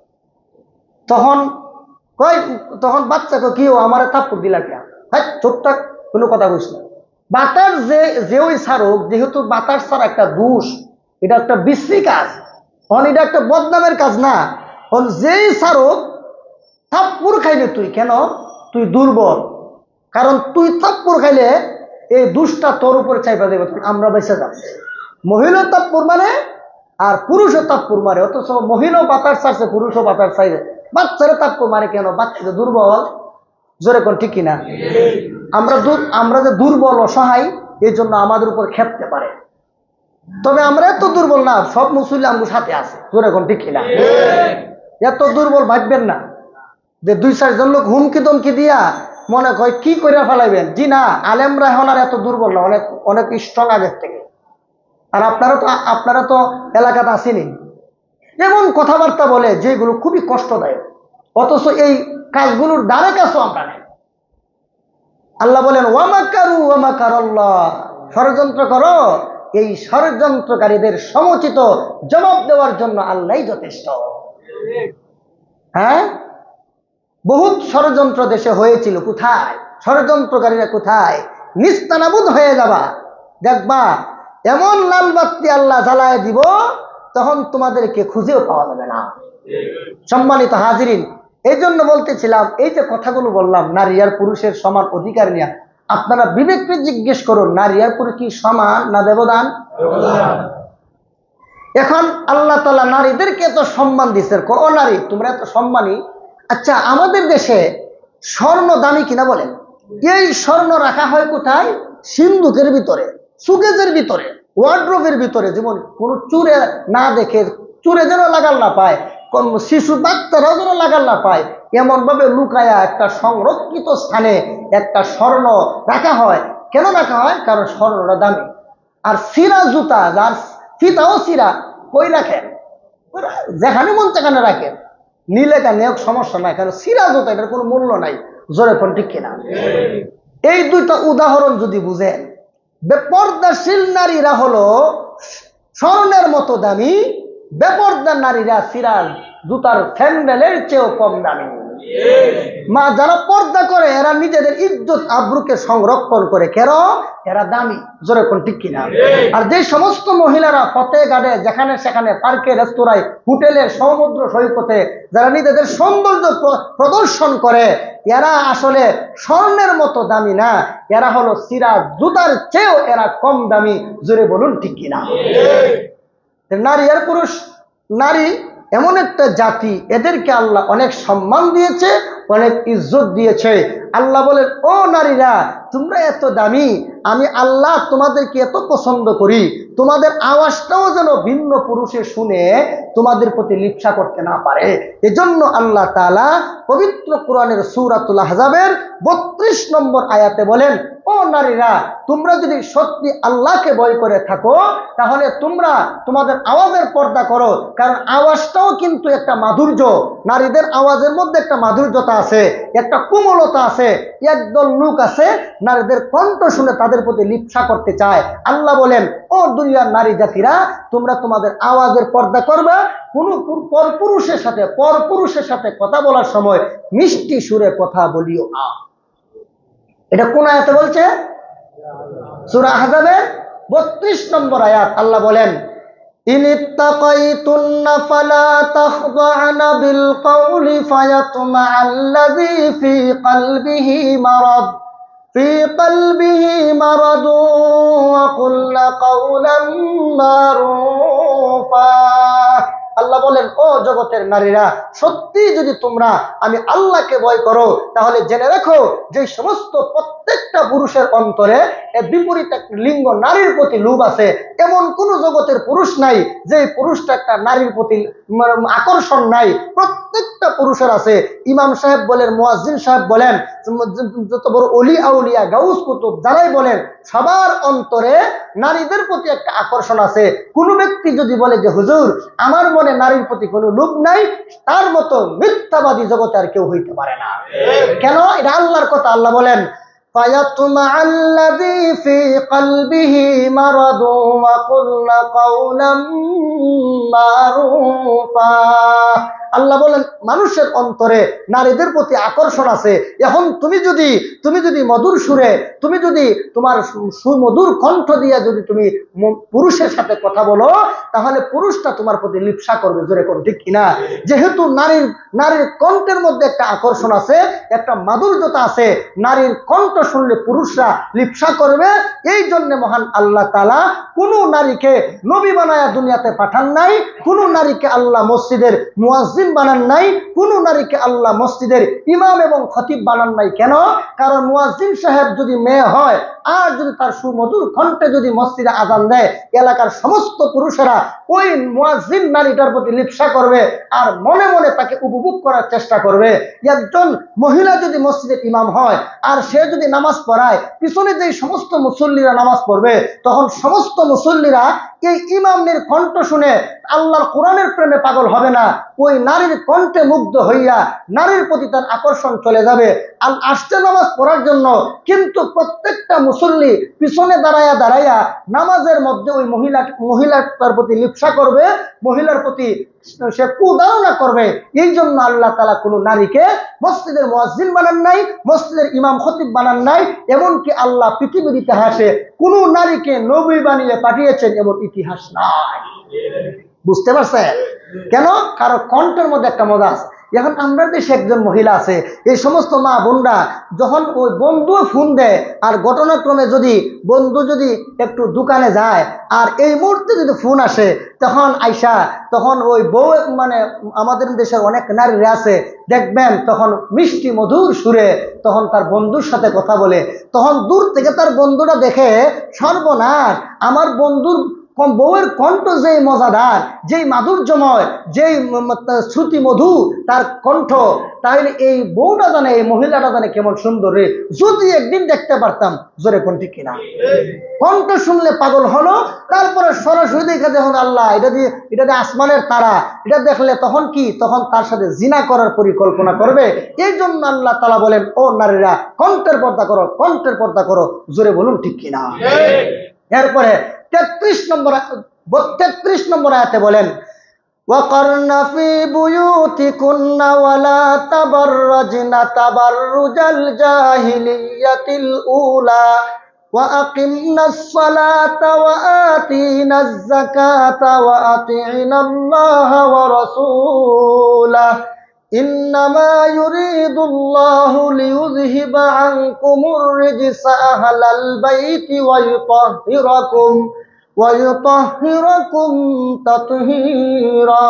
তখন বাচ্চাকে কি আমার থাপ্পড় দিলা কে? হ্যাঁ, চোখটা কোনো কথা বলিস না। বাতাস যে ওই সারক, যেহেতু বাতাস ছাড়া একটা দোষ, এটা একটা বিশ্রী কাজ, এটা একটা বদনামের কাজ না। যেই সারক থাপ্পড় খাইলে তুই কেন? তুই দুর্বল, কারণ তুই থাপ্পড় খাইলে এই দুষ্টা তোর উপরে চাইপা দেবে, আমরা বেঁচে যাব। মহিলা থাপ্পড় মানে আর পুরুষও থাপ্পড় মারে, অথচ মহিলাও বাতাস ছাড়ছে, পুরুষও বাতাস চাইছে, বাচ্চারা থাপ্পড় মারে কেন? বাচ্চা দুর্বল। জোরে কোন ঠিক কিনা? আমরা যে দুর্বল অসহায়, এই জন্য আমাদের উপর খেপতে পারে। তবে আমরা এত দুর্বল না, সব মুসল্লি আমার সাথে আছে। জোরে কোন ঠিক কিনা? এত দুর্বল ভাববেন না যে 2-4 জন লোক হুমকি দমকি দিয়া মনে হয় কি করে ফেলাইবেন। জি না, আলেমরা এখন আর এত দুর্বল না, অনেক অনেক স্ট্রং আগের থেকে। আর আপনারা তো এলাকাতে আসেনি, এমন কথাবার্তা বলে যেগুলো খুবই কষ্টদায়ক, অথচ এই কাজগুলোর দ্বারে কাছেও আমরা নেই। আল্লাহ বলেন ওয়ামাকারু ওয়ামাকারাল্লাহ, ষড়যন্ত্র করো, এই ষড়যন্ত্রকারীদের সমুচিত জবাব দেওয়ার জন্য আল্লাহই যথেষ্ট। হ্যাঁ, বহুত ষড়যন্ত্র দেশে হয়েছিল, কোথায় ষড়যন্ত্রকারীরা কোথায়? নিস্তানাবুদ হয়ে যাবা, দেখবা এমন লাল বাতি আল্লাহ জ্বালায় দিব, তখন তোমাদেরকে খুঁজেও পাওয়া যাবে না। সম্মানিত হাজিরিন, এই জন্য বলতেছিলাম, এই যে কথাগুলো বললাম নারী আর পুরুষের সমান অধিকার নিয়ে, আপনারা বিবেককে জিজ্ঞেস করুন, নারী আর পুরুষ কি সমান না ব্যবধান? এখন আল্লাহ তাআলা নারীদেরকে এত সম্মান দিচ্ছে, ও নারী তোমরা এত সম্মানী। আচ্ছা, আমাদের দেশে স্বর্ণ দামি কিনা বলেন? এই স্বর্ণ রাখা হয় কোথায়? সিন্ধুকের ভিতরে, সুকেজের ভিতরে, ওয়ার্ড্রোবের ভিতরে, যেমন কোনো চুরে না দেখে, চুরে যেন লাগাল না পায়, কোন শিশু বাচ্চারাও যেন লাগাল না পায়, এমন ভাবে লুকায়া একটা সংরক্ষিত স্থানে একটা স্বর্ণ রাখা হয়। কেন রাখা হয়? কারণ স্বর্ণটা দামি। আর সিরা জুতা, যার ফিতাও সিরা, কই রাখেন? যেখানে মন সেখানে রাখেন, নিলে কেন সমস্যা নাই, কারণ সিরা জুতা এটার কোনো মূল্য নাই। জোরে কোন ঠিক কিনা? এই দুইটা উদাহরণ যদি বুঝেন, বেপর্দাশীল নারীরা হলো স্বর্ণের মতো দামি, বেপর্দা নারীরা সিরা জুতার স্যান্ডেলের চেয়েও কম দামি। মা যারা পর্দা করে এরা নিজেদের ইজ্জত আব্রুকে সংরক্ষণ করে, কেন? এরা দামি। জোরে কোন ঠিক কিনা? আর যে সমস্ত মহিলারা ফতে গাড়ে, যেখানে সেখানে, পার্কে, রেস্তোরাঁয়, হোটেলে, সমুদ্র সৈকতে যারা নিজেদের সৌন্দর্য প্রদর্শন করে, এরা আসলে স্বর্ণের মতো দামি না, এরা হলো সিরা জুতার চেয়েও এরা কম দামি। জোরে বলুন ঠিক কিনা? নারী আর পুরুষ, নারী এমন একটা জাতি, এদেরকে আল্লাহ অনেক সম্মান দিয়েছে, অনেক ইজ্জত দিয়েছে। আল্লাহ বলেন, ও নারীরা তোমরা এত দামি, আমি আল্লাহ তোমাদেরকে এত পছন্দ করি, তোমাদের আওয়াজটাও যেন ভিন্ন পুরুষে শুনে তোমাদের প্রতি লিপ্সা করতে না পারে। এজন্য আল্লাহ তাআলা পবিত্র কোরআনের সূরাতুল আহজাবের 32 নম্বর আয়াতে বলেন, ও নারীরা তোমরা যদি সত্যি আল্লাহকে ভয় করে থাকো, তাহলে তোমরা তোমাদের আওয়াজের পর্দা করো, কারণ আওয়াজটাও কিন্তু একটা মাধুর্য। নারীদের আওয়াজের মধ্যে একটা মাধুর্যতা আছে, একটা কোমলতা আছে। একদল লোক আছে নারীদের কণ্ঠ শুনে তাদের প্রতি লিপ্সা করতে চায়। আল্লাহ বলেন, ও দুনিয়ার নারী জাতিরা তোমরা তোমাদের আওয়াজের পর্দা করবে, কোনো পরপুরুষের সাথে কথা বলার সময় মিষ্টি সুরে কথা বলিও না। এটা কোন আয়াতে বলছে? সূরা আহজাবের 32 নম্বর আয়াত। আল্লাহ বলেন, ইনিত্তাকাইতুন্না ফালা তাখদা'না বিল কওলি ফায়াতমা'আল্লাযী ফী কলবিহি মারাদ ওয়া কুলনা কাওলাম মারুফা। আল্লাহ বলেন, ও জগতের নারীরা সত্যি যদি তোমরা আমি আল্লাহকে ভয় করো, তাহলে জেনে রাখো যে সমস্ত প্রত্যেকটা পুরুষের অন্তরে বিপরীত লিঙ্গ নারীর প্রতি লোভ আছে। এমন কোন জগতের পুরুষ নাই যে পুরুষটা একটা নারীর প্রতি আকর্ষণ নাই, প্রত্যেকটা পুরুষের আছে। ইমাম সাহেব বলেন, মুয়াজ্জিন সাহেব বলেন, যত বড় ওলি আউলিয়া গাউস কুতুব যারাই বলেন, সবার অন্তরে নারীদের প্রতি একটা আকর্ষণ আছে। কোনো ব্যক্তি যদি বলে যে হুজুর আমার মনে নারীর প্রতি কোনো লোভ নাই, তার মতো মিথ্যাবাদী জগতে আর কেউ হইতে পারে না। কেন? এটা আল্লাহর কথা। আল্লাহ বলেন, ফায়াতমা'আল্লাযী ফী কলবিহি মারাদ ওয়া কুলনা কাওলাম মারুফা। আল্লাহ বলেন, মানুষের অন্তরে নারীদের প্রতি আকর্ষণ আছে। এখন তুমি যদি মধুর সুরে, তুমি যদি তোমার সুমধুর কণ্ঠ দিয়া যদি তুমি পুরুষের সাথে কথা বলো, তাহলে পুরুষটা তোমার প্রতি লিপ্সা করবে। জোরে কোন ঠিক কিনা? যেহেতু নারীর কণ্ঠের মধ্যে একটা আকর্ষণ আছে, একটা মাধুর্যতা আছে, নারীর কণ্ঠ শুনলে পুরুষরা লিপ্সা করবে। এই জন্য মহান আল্লাহ তাআলা কোন নারীকে নবী বানায়া দুনিয়াতে পাঠান নাই, কোন নারীকে আল্লাহ মসজিদের মুয়াজ্জিন বানান নাই, কোন নারীকে আল্লাহ মসজিদের ইমাম এবং খতিব বানান নাই। কেন? কারণ মুয়াজ্জিন সাহেব যদি মেয়ে হয় আর যদি তার সুমধুর কণ্ঠে যদি মসজিদে আযান দেয়, এলাকার সমস্ত পুরুষেরা ওই মুয়াজ্জিন নারীটার প্রতি লিপ্সা করবে আর মনে মনে তাকে উপভোগ করার চেষ্টা করবে। একজন মহিলা যদি মসজিদের ইমাম হয় আর সে যদি নামাজ পড়ায়, পিছনে যে সমস্ত মুসল্লিরা নামাজ পড়বে, তখন সমস্ত মুসল্লিরা এই ইমামের কণ্ঠ শুনে আল্লাহর কোরআনের প্রেমে পাগল হবে না, ওই নারীর কণ্ঠে মুগ্ধ হইয়া নারীর প্রতি তার আকর্ষণ চলে যাবে আসছে নামাজ পড়ার জন্য। কিন্তু প্রত্যেকটা মুসল্লি পিছনে দাঁড়াইয়া দাঁড়াইয়া নামাজের মধ্যে ওই মহিলাটার প্রতি লিপ্সা করবে, মহিলার প্রতি সে কুধারণা করবে। এই জন্য আল্লাহ তাআলা কোনো নারীকে মসজিদের মুয়াজ্জিন বানান নাই, মসজিদের ইমাম খতিব বানান নাই। এমনকি আল্লাহ পৃথিবীর ইতিহাসে কোন নারীকে নবী বানিয়ে পাঠিয়েছেন এমন ইতিহাস নাই। বুঝতে পারছেন কেন? কারণ কণ্ঠের মধ্যে একটা মজা আছে। এখন আমরা দেশে একজন মহিলা আছে, এই সমস্ত মা বোনরা যখন ওই বন্ধু ফোন দেয়, আর ঘটনাক্রমে যদি বন্ধু যদি একটু দোকানে যায় আর এই মুহূর্তে যদি ফোন আসে, তখন আইসা তখন ওই বউ মানে আমাদের দেশের অনেক নারীরা আছে দেখবেন, তখন মিষ্টি মধুর সুরে তখন তার বন্ধুর সাথে কথা বলে। তখন দূর থেকে তার বন্ধুরা দেখে, সর্বনাশ, আমার বন্ধুর বউয়ের কণ্ঠ যেই মজাদার, যেই মাধুর্যময়, যেই শ্রুতি মধু তার কণ্ঠ, তাহলে এই বউটা জানে, এই মহিলাটা জানে কেমন সুন্দর রে, যদি একদিন দেখতে পারতাম। জোরে কোন ঠিক কিনা? কণ্ঠ শুনলে পাগল হলো, তারপরে সরাসরি দেখে যখন আল্লাহ এটা দিয়ে আসমানের তারা, এটা দেখলে তখন কি, তখন তার সাথে জিনা করার পরিকল্পনা করবে। এই জন্য আল্লাহ তাআলা বলেন, ও নারীরা কণ্ঠের পর্দা করো, কণ্ঠের পর্দা করো। জোরে বলুন ঠিক কিনা? এরপরে 33 নম্বর আয়াতে বলেন, وَقَرْنَ فِي بُيُوتِكُنَّ وَلَا تَبَرَّجْنَ تَبَرُّجَ الْجَاهِلِيَّةِ الْأُولَى وَأَقِمْنَ الصَّلَاةَ وَآتِينَ الزَّكَاةَ وَأَطِعْنَ اللَّهَ وَرَسُولَهُ إِنَّمَا يُرِيدُ اللَّهُ لِيُذْهِبَ عَنكُمُ الرِّجْسَ أَهْلَ الْبَيْتِ وَيُطَهِّرَكُمْ تَطْهِيرًا।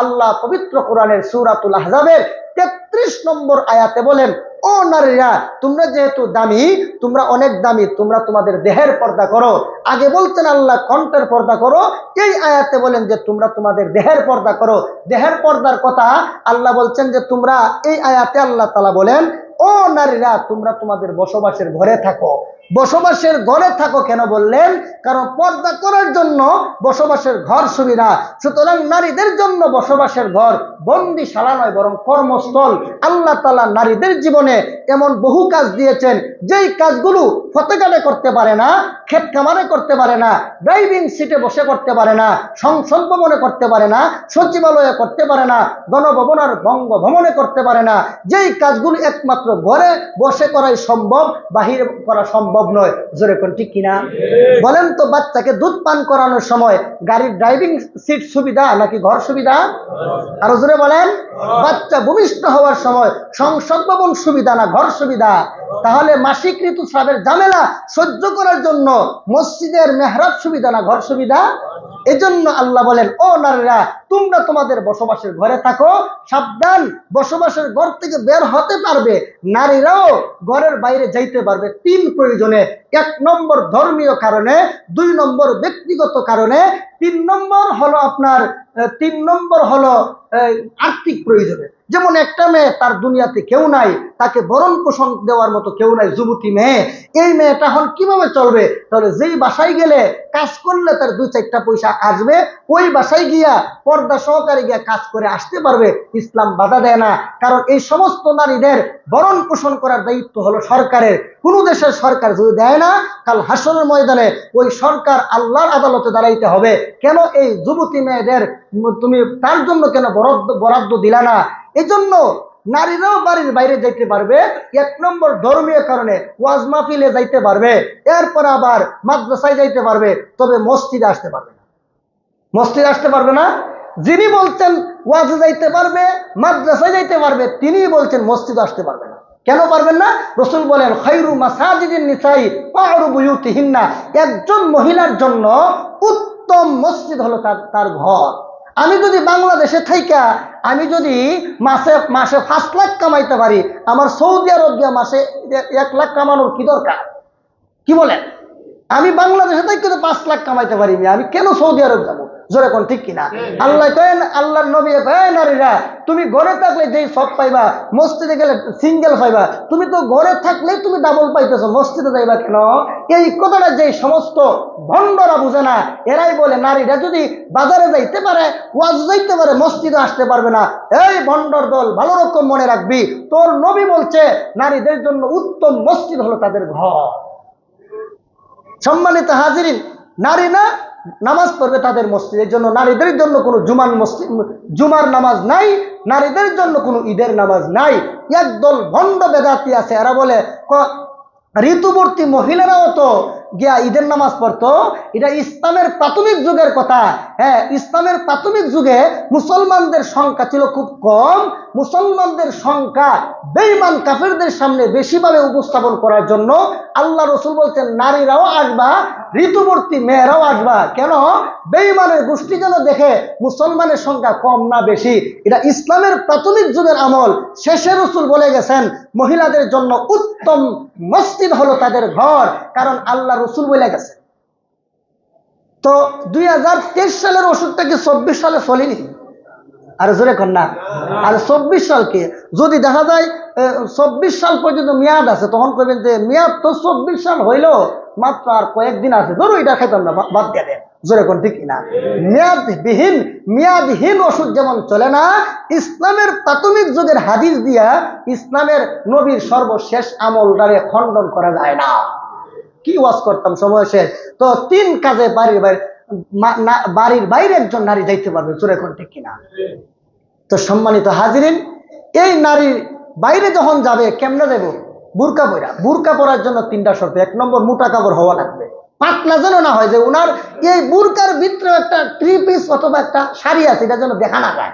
আল্লাহ পবিত্র কোরআনের সূরাতুল আহজাবের 33 নম্বর আয়াতে বলেন, ও নারীরা, তোমরা যেহেতু দামি, তোমরা অনেক দামি, তোমরা তোমাদের দেহের পর্দা করো। আগে বলতেন আল্লাহ কণ্ঠের পর্দা করো, এই আয়াতে বলেন যে তোমরা তোমাদের দেহের পর্দা করো। দেহের পর্দার কথা আল্লাহ বলছেন যে তোমরা, এই আয়াতে আল্লাহ তাআলা বলেন, ও নারীরা, তোমরা তোমাদের বসবাসের ঘরে থাকো। বসবাসের ঘরে থাকো কেন বললেন? কারণ পর্দা করার জন্য বসবাসের ঘর সুবিধা। সুতরাং নারীদের জন্য বসবাসের ঘর বন্দিশালা নয়, বরং কর্মস্থল। আল্লাহ তাআলা নারীদের জীবনে এমন বহু কাজ দিয়েছেন, যেই কাজগুলো ফতেঘাটে করতে পারে না, ক্ষেত খামারে করতে পারে না, ড্রাইভিং সিটে বসে করতে পারে না, সংসদ ভবনে করতে পারে না, সচিবালয়ে করতে পারে না, গণভবন আর বঙ্গভবনে করতে পারে না। যেই কাজগুলো একমাত্র ঘরে বসে করাই সম্ভব, বাহিরে করা সম্ভব নয়। জোরে কোন ঠিক কিনা? বলেন তো, বাচ্চাকে দুধ পান করানোর সময় গাড়ির ড্রাইভিং সিট সুবিধা নাকি ঘর সুবিধা? আরো জোরে বলেন। বাচ্চা ভূমিষ্ঠ হওয়ার সময় সংসদ ভবন সুবিধা না ঘর সুবিধা? তাহলে মাসিক ঋতুস্রাবের ঝামেলা সহ্য করার জন্য মসজিদের মেহরাব সুবিধা না ঘর সুবিধা? এজন্য আল্লাহ বলেন, ও নারীরা, তোমরা তোমাদের বসবাসের ঘরে থাকো। সাবধান, বসবাসের ঘর থেকে বের হতে পারবে, নারীরাও ঘরের বাইরে যাইতে পারবে 3 প্রয়োজনে। 1 নম্বর ধর্মীয় কারণে, 2 নম্বর ব্যক্তিগত কারণে, 3 নম্বর হলো আপনার 3 নম্বর হলো আর্থিক প্রয়োজনে। যেমন একটা মেয়ে, তার দুনিয়াতে কেউ নাই, তাকে ভরণ পোষণ দেওয়ার মতো কেউ নাই, যুবতী মেয়ে। এই মেয়েটা এখন কিভাবে চলবে? তাহলে যেই বাসায় গেলে কাজ করলে তার 2-4টা পয়সা আসবে, ওই বাসায় গিয়া পর্দা সহকারে গিয়া কাজ করে আসতে পারবে। ইসলাম বাধা দেয় না, কারণ এই সমস্ত নারীদের ভরণ পোষণ করার দায়িত্ব হলো সরকারের। কোন দেশের সরকার যদি দেয় না, কাল হাসরের ময়দানে ওই সরকার আল্লাহর আদালতে দাঁড়াইতে হবে। কেন এই যুবতী মেয়েদের তুমি তার জন্য কেন বরাদ্দ দিলা না? এই জন্য নারীরাও বাড়ির বাইরে যাইতে পারবে। 1 নম্বর ধর্মীয় কারণে, ওয়াজ মাহফিলে যাইতে পারবে, এরপর আবার মাদ্রাসায় যাইতে পারবে, তবে মসজিদে আসতে পারবে না। মসজিদে আসতে পারবে না। যিনি বলছেন ওয়াজে যাইতে পারবে, মাদ্রাসায় যাইতে পারবে, তিনি বলছেন মসজিদে আসতে পারবে না। কেন পারবেন না? রাসূল বলেন, খায়রু মাসাজিদিন নিসাই ফা'রু বুয়ুতিহিন্না। একজন মহিলার জন্য উত্তম মসজিদ হলো তার ঘর। আমি যদি বাংলাদেশে থাইকা আমি যদি মাসে 5 লাখ কামাইতে পারি, আমার সৌদি আরব গিয়া মাসে 1 লাখ কামানোর কি দরকার? কি বলেন? আমি বাংলাদেশে থাইকা 5 লাখ কামাইতে পারি, আমি কেন সৌদি আরব যাব? জোরে কোন ঠিক কিনা? আল্লাহ কয়েন, আল্লাহর নবী কয়েন, নারীরা তুমি ঘরে থাকলে যেই সব পাইবা মসজিদে গেলে সিঙ্গেল পাইবা, তুমি তো ঘরে থাকলে তুমি ডাবল পাইতেছো, মসজিদে যাইবা কেন? এই কথাটা যে সমস্ত ভণ্ডরা বুঝে না, এরাই বলে নারীরা যদি বাজারে যাইতে পারে, ওয়াজ যাইতে পারে, মসজিদে আসতে পারবে না। এই ভণ্ডর দল, ভালো রকম মনে রাখবি, তোর নবী বলছে নারীদের জন্য উত্তম মসজিদ হলো তাদের ঘর। সম্মানিত হাজিরিন, নারী না নামাজ পড়বে তাদের মসজিদের জন্য, নারীদের জন্য কোনো জুমার নামাজ নাই, নারীদের জন্য কোনো ঈদের নামাজ নাই। একদল ভণ্ড বেদাতি আছে, এরা বলে ঋতুবর্তী মহিলারাও তো গিয়া ঈদের নামাজ পড়তো। এটা ইসলামের প্রাথমিক যুগের কথা। হ্যাঁ, ইসলামের প্রাথমিক যুগে মুসলমানদের সংখ্যা ছিল খুব কম। মুসলমানদের সংখ্যা বেঈমান কাফেরদের সামনে বেশিভাবে উপস্থাপন করার জন্য আল্লাহ রসুল বলছেন নারীরাও আসবা, ঋতুবর্তী মেয়েরাও আসবা। কেন? বেঈমানের গোষ্ঠী যেন দেখে মুসলমানের সংখ্যা কম না বেশি। এটা ইসলামের প্রাথমিক যুগের আমল। শেষে রসুল বলে গেছেন মহিলাদের জন্য উত্তম মসজিদ হলো তাদের ঘর, কারণ আল্লাহ রসুল বলে গেছে। তো 2023 সালের ওষুধটা কি 24 সালে চলেনি? আর জোরে কর না। আর 24 সালকে যদি দেখা যায় 24 সাল পর্যন্ত মেয়াদ আছে, তখন কইবেন যে মেয়াদ তো 24 সাল হইল, মাত্র আর কয়েকদিন আছে, ধরো এটা খাইতাম না, বাদ দিয়ে দেন। জোরে কোন ঠিক না? মেয়াদহীন ওষুধ যেমন চলে না, ইসলামের প্রাথমিক যুগের হাদিস দিয়া ইসলামের নবীর সর্বশেষ আমলটারে খণ্ডন করা যায় না। কি ওয়াজ করতাম সময় শেষ। তো 3 কাজে বাড়ির বাইরে একজন নারী যাইতে পারবে, জোরে কোন ঠিক কিনা? তো সম্মানিত হাজিরিন, এই নারীর বাইরে যখন যাবে কেমনে যাবো? বুরকা পরা। বুরকা পরার জন্য 3টা শর্ত। 1 নম্বর, মোটা কাপড় হওয়া লাগবে, পাতলা যেন না হয় যে ওনার এই বুরকার ভিতরে একটা 3 পিস অথবা একটা শাড়ি আছে, এটা যেন দেখা না যায়।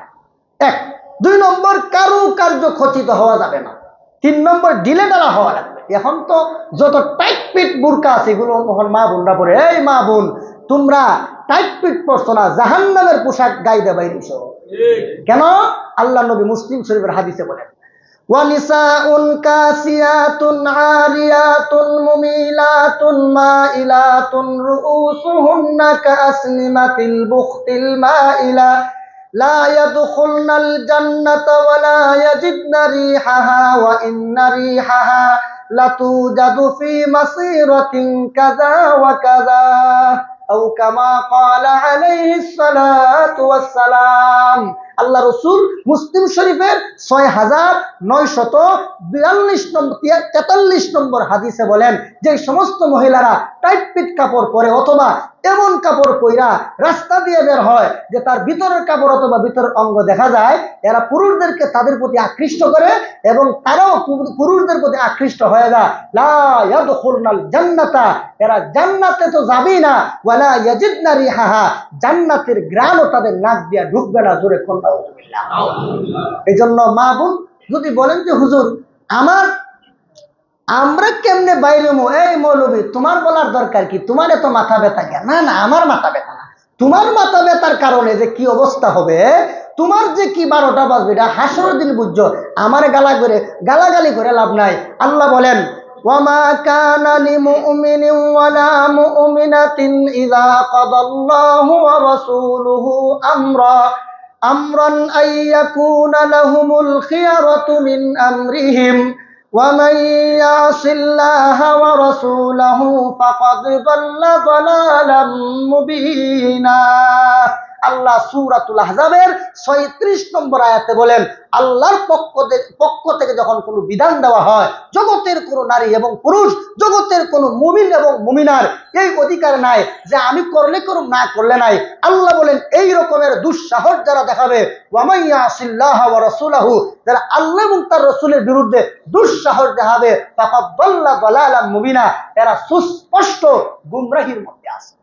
1। 2 নম্বর, কারুকার্য খচিত হওয়া যাবে না। 3 নম্বর, ঢিলে ঢালা হওয়া লাগবে। এখন তো যত টাইট পিট বুরকা আছে এগুলো মা বোনরা পরে। এই মা বোন, তোমরা টাইট পিট পরছো না, জাহান্নামের পোশাক গায়ে বাইরেছো। কেন? আল্লাহ নবী মুসলিম শরীফের হাদিসে বলেন, ওয়ানিসাউন কাসিয়াতুন আরিয়াতুন মুমিলাতুন মাইলাতুন রুউসুহুন্না কাসনিমাতিল বুখতিল মাইলা লা ইয়াদখুলনাল জান্নাতা ওয়া লা ইয়াজিদনা রিহাহা ওয়া ইন্না রিহাহা লাতুজাদু ফি মাসিরাতিন কাযা ওয়া কাযা আও কামা ক্বালা আলাইহিস সালাতু ওয়াস সালাম। আল্লাহ রসুল মুসলিম শরীফের 6943 নম্বর হাদিসে বলেন যে সমস্ত মহিলারা টাইট পিট কাপড় পরে অথবা এমন কাপড় পইরা রাস্তা দিয়ে বের হয় যে তার ভিতরের কাপড় অথবা ভিতরের অঙ্গ দেখা যায়, এরা পুরুষদেরকে তাদের প্রতি আকৃষ্ট করে এবং তারাও পুরুষদের প্রতি আকৃষ্ট হয়ে যায়। লা ইয়াদখুলনাল জান্নাতা, এরা জান্নাতে তো যাবেই না, ওয়ালা ইয়াজিদনা রিহাহা, জান্নাতের ঘ্রাণও তাদের নাক দিয়ে ঢুকবে না। জোরে কোন? এই জন্য মা বোন যদি বলেন যে হুজুর আমরা কেমনে বাইরে, এই মৌলবী তোমার বলার দরকার কি, তোমার এত মাথা ব্যথা কেন? না না, আমার মাথা ব্যথা না, তোমার মাথা ব্যথার কারণে যে কি অবস্থা হবে, তোমার যে কি 12টা বাজবে এটা হাসরের দিন বুঝছো। আমার গালাগালি করে লাভ নাই। আল্লাহ বলেন, ওয়ামা কানা লিমুমিনিন ওয়ালা মুমিনাতিন ইযা কাদাল্লাহু ওয়া রাসূলুহু আমরান আইয়াকুনা লাহুমুল খিয়ারাতু মিন আমরিহিম ওয়া মান ইয়াসিল্লাহা ওয়া রাসূলাহু ফাকাদ দাল্লা দালালাম মুবিনা। আল্লাহ সূরাতুল আহজাবের 36 নম্বর আয়াতে বলেন, আল্লাহর পক্ষ থেকে যখন কোনো বিধান দেওয়া হয়, জগতের কোনো নারী এবং পুরুষ, জগতের কোনো মুমিন এবং মুমিনার এই অধিকার নাই যে আমি করলে করুম, না করলে নাই। আল্লাহ বলেন এই রকমের দুঃসাহস যারা দেখাবে, ওয়া মান ইয়াসিল্লাহা ওয়া রাসূলাহু, যারা আল্লাহ এবং তার রাসূলের বিরুদ্ধে দুঃসাহস দেখাবে, ফাকাদ দাল্লা দালালাম মুবিনা, এরা সুস্পষ্ট গুমরাহির মধ্যে আছে।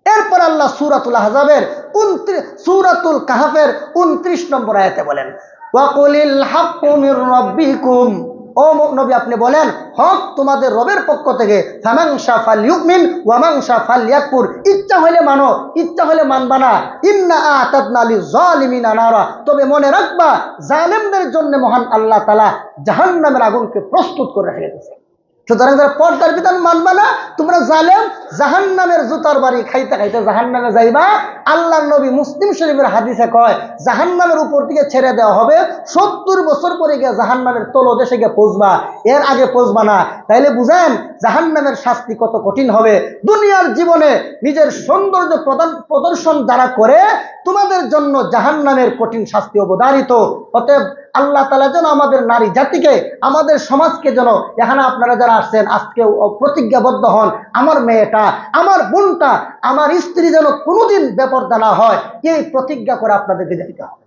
এরপর আল্লাহ সূরাতুল আহজাবের সূরাতুল কাহফের 29 নম্বর আয়াতে বলেন, ওয়াকুলিল হাক্কু মির রাব্বিকুম, ও নবী আপনি বলেন হক তোমাদের রবের পক্ষ থেকে, ফামান শাআ ফালইউমিন ওয়া মান শাআ ফালইয়াকফুর, ইচ্ছা হলে মানো, ইচ্ছা হলে মানবা না। ইন্না আ'তাদনা লিয-যালিমিনা নারা, তবে মনে রাখবা জালেমদের জন্য মহান আল্লাহ তাআলা জাহান্নামের আগুনকে প্রস্তুত করে রেখেছেন। সুতরাং যারা পর্দার বিধান মানবা না, তোমরা জালেম, জাহান্নামের জুতার বাড়ি খাইতে খাইতে জাহান্নামে যাইবা। আল্লাহর নবী মুসলিম শরীফের হাদিসে কয়, জাহান্নামের উপর থেকে ছেড়ে দেওয়া হবে, 70 বছর পরে গিয়ে জাহান্নামের তলদেশে গিয়ে পৌঁছবা, এর আগে পৌঁছবা না। তাইলে বুঝেন জাহান্নামের শাস্তি কত কঠিন হবে। দুনিয়ার জীবনে নিজের সৌন্দর্য প্রদর্শন যারা করে, তোমাদের জন্য জাহান্নামের কঠিন শাস্তি অবধারিত। অতএব আল্লাহ তাআলা যেন আমাদের নারী জাতিকে, আমাদের সমাজকে যেন, এখানে আপনারা যারা আসছেন আজকে প্রতিজ্ঞাবদ্ধ হন, আমার মেয়েটা, আমার বোনটা, আমার স্ত্রী যেন কোনোদিন বেপরদা না হয়, এই প্রতিজ্ঞা করে আপনাদেরকে যাইতে হবে।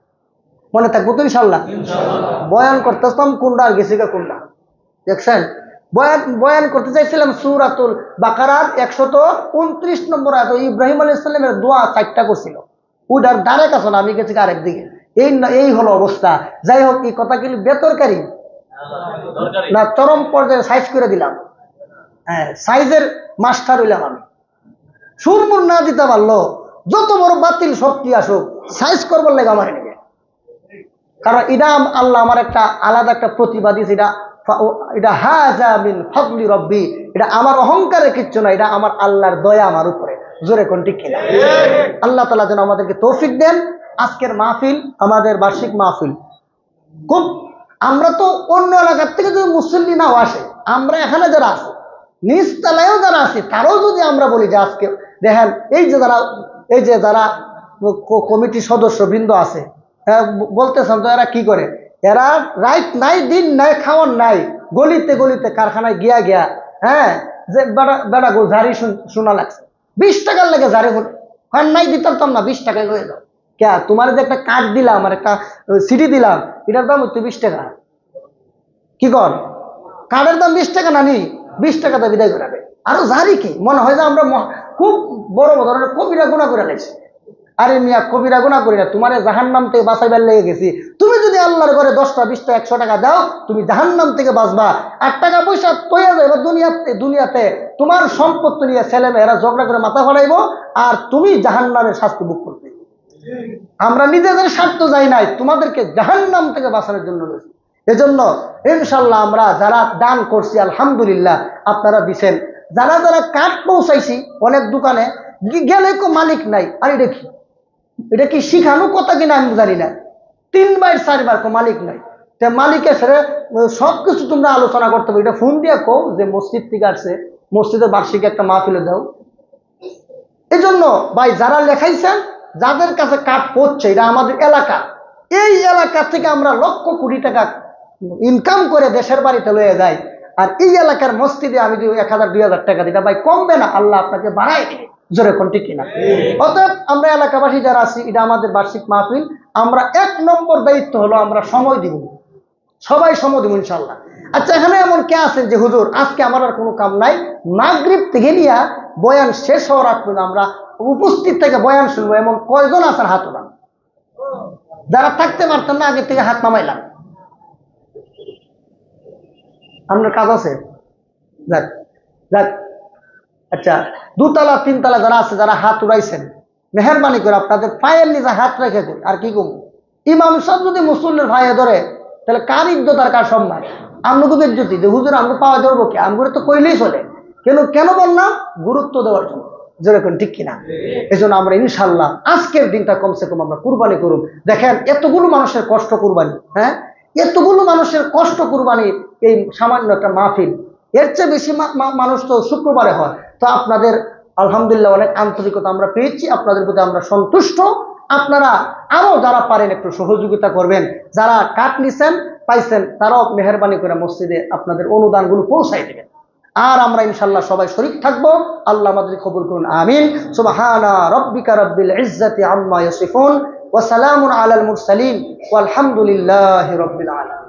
মনে থাকবো তো ইনশাল্লাহ? বয়ান করতেছিলাম কোনটা আর গেছি কোনটা দেখছেন। বয়ান করতে চাইছিলাম সূরাতুল বাকারার 129 নম্বর আয়াত। ইব্রাহিম আলাইহিস সালামের দোয়া 4টা করছিল, ওটার দ্বারে কাছে না, আমি গেছি আরেক দিকে। এই হলো অবস্থা। যাই হোক, এই কথা কিন্তু বেতরকারি না, চরম পর্যায়ে সাইজ করে দিলাম। হ্যাঁ, সাইজের মাস্টার হইলাম আমি। সুরমুর না দিতে পারলো, যত বড় বাতিল শক্তি আসুক, সাইজ করবার লাগে আমার নিবে। কারণ এটা আল্লাহ আমার একটা আলাদা একটা প্রতিভা দিয়েছে। এটা হাযা মিন ফাদলি রব্বি, এটা আমার অহংকারের কিচ্ছু না, এটা আমার আল্লাহর দয়া আমার উপরে। জোরে কোন ঠিক কিনা? আল্লাহ তাআলা যেন আমাদেরকে তৌফিক দেন। আজকের মাহফিল আমাদের বার্ষিক মাহফিল। খুব আমরা তো অন্য এলাকার থেকে যদি মুসল্লি নাও আসে, আমরা এখানে যারা আছি, নিজ তলায়ও যারা আছি, তারাও যদি আমরা বলি যে আজকে দেখেন এই যে যারা কমিটির সদস্যবৃন্দ আছে, বলতেছেন তো এরা কি করে, এরা রাইট নাই দিন নাই খাওয়ার নাই, গলিতে গলিতে কারখানায় গিয়া হ্যাঁ, যে বেড়া গো ঝাড়ি শোনা লাগছে, 20 টাকার লেগে ঝাড়ি খান নাই দিতাম না, 20 টাকায় হয়ে যাও। কে তোমার যে একটা কার্ড দিলাম আর একটা সিডি দিলাম, এটার দাম হচ্ছে 20 টাকা। কি কর, কার্ডের দাম 20 টাকা না, নি 20 টাকাতে বিদায় করাবে। আরো ঝাড়ি কি মনে হয় যে আমরা খুব বড় ধরনের কবিরা গুণা করে লাগছি। আরে মিয়া, কবিরা গুণা করি না, তোমার জাহান্নাম থেকে বাঁচাইবার লেগে গেছি। তুমি যদি আল্লাহর ঘরে 10টা 20টা 100 টাকা দাও, তুমি জাহান্নাম থেকে বাঁচবা। 8 টাকা পয়সা তৈয়া যাবে দুনিয়াতে তোমার সম্পত্তি নিয়ে ছেলে মেয়েরা ঝগড়া করে মাথা ফাড়াইবো, আর তুমি জাহান্নামের শাস্তি ভোগ করবে। আমরা নিজেদের স্বার্থ যাই নাই, তোমাদেরকে জাহান্নাম থেকে বাঁচানোর জন্য রয়েছে। এজন্য ইনশাল্লাহ আমরা যারা দান করছি আলহামদুলিল্লাহ, আপনারা দিছেন। যারা কাঠ পৌঁছাইছি অনেক দোকানে গেলে কো মালিক নাই। আর এটা কি শিখানো কথা কিনা আমি জানি না। 3 বার 4 বার কো মালিক নাই। তে মালিকের সাথে সবকিছু তোমরা আলোচনা করতে হবে। এটা ফোন দিয়ে কো যে মসজিদ থেকে আসছে, মসজিদের বার্ষিক একটা মাহফিলে দাও। এই জন্য ভাই যারা লেখাইছেন, যাদের কাছে কাঠ পড়ছে, এটা আমাদের এলাকা, এই এলাকা থেকে আমরা লক্ষ কোটি টাকা ইনকাম করে দেশের বাড়িতে লয়ে যাই। আর এই এলাকার মসজিদে আমি যদি 1000-2000 টাকা দিই, ভাই কমবে না, আল্লাহ আপনাকে বাড়াই দেবে। জোরে কোন ঠিক কিনা? অতএব আমরা এলাকাবাসী যারা আছি, এটা আমাদের বার্ষিক মাহফিল, আমরা 1 নম্বর দায়িত্ব হলো আমরা সময় দিব, সবাই সময় দিব ইনশাল্লাহ। আচ্ছা, এখানে এমন কে আছেন যে হুজুর আজকে আমার আর কোনো কাম নাই, মাগরিব থেকে নিয়ে বয়ান শেষ হওয়ার আগ পর্যন্ত আমরা উপস্থিত থেকে বয়ান শুনবো, এমন কয়জন আছেন? হাত ওঠান। যারা থাকতে পারতেন না আগে থেকে হাত নামাইলাম। আপনার কাজ আছে? যাক যাক। আচ্ছা, 2 তলা 3 তলা যারা আছে, যারা হাত উড়াইছেন, মেহরবানি করে আপনাদের পায়ের নিচে হাত রেখে করি। আর কি কম, ইমাম সাহেব যদি মুসল্লির ভাইয়ে ধরে, তাহলে কার ইজ্জত আর কার সম্মান? আমনুকে ইজ্জতি যে হুজুর আমগো পাওয়া ধরবো কি? আমগুলো তো কইলেই চলে। কেন বললাম? গুরুত্ব দেওয়ার জন্য। যেরকম ঠিক কিনা? এই জন্য আমরা ইনশাল্লাহ আজকের দিনটা কমসে কম আমরা কুরবানি করুন। দেখেন এতগুলো মানুষের কষ্ট কুরবানি, হ্যাঁ, এতগুলো মানুষের কষ্ট কুরবানি এই সামান্য একটা মাহফিল। এর চেয়ে বেশি মানুষ তো শুক্রবারে হয়। তো আপনাদের আলহামদুলিল্লাহ অনেক আন্তরিকতা আমরা পেয়েছি, আপনাদের প্রতি আমরা সন্তুষ্ট। আপনারা আরো যারা পারেন একটু সহযোগিতা করবেন। যারা কাঠ নিছেন পাইছেন, তারাও মেহরবানি করে মসজিদে আপনাদের অনুদানগুলো পৌঁছাই দেবেন। আর আমরা ইনশাল্লাহ সবাই শরীক থাকবো। আল্লাহ আমাদের কবুল করুন, আমিন। সুবহানা রাব্বিকা রাব্বিল ইজ্জাতি আম্মা ইয়াসিফুন ওয়া সালামুন আলাল মুরসালিন ওয়ালহামদুলিল্লাহি রাব্বিল আলামিন।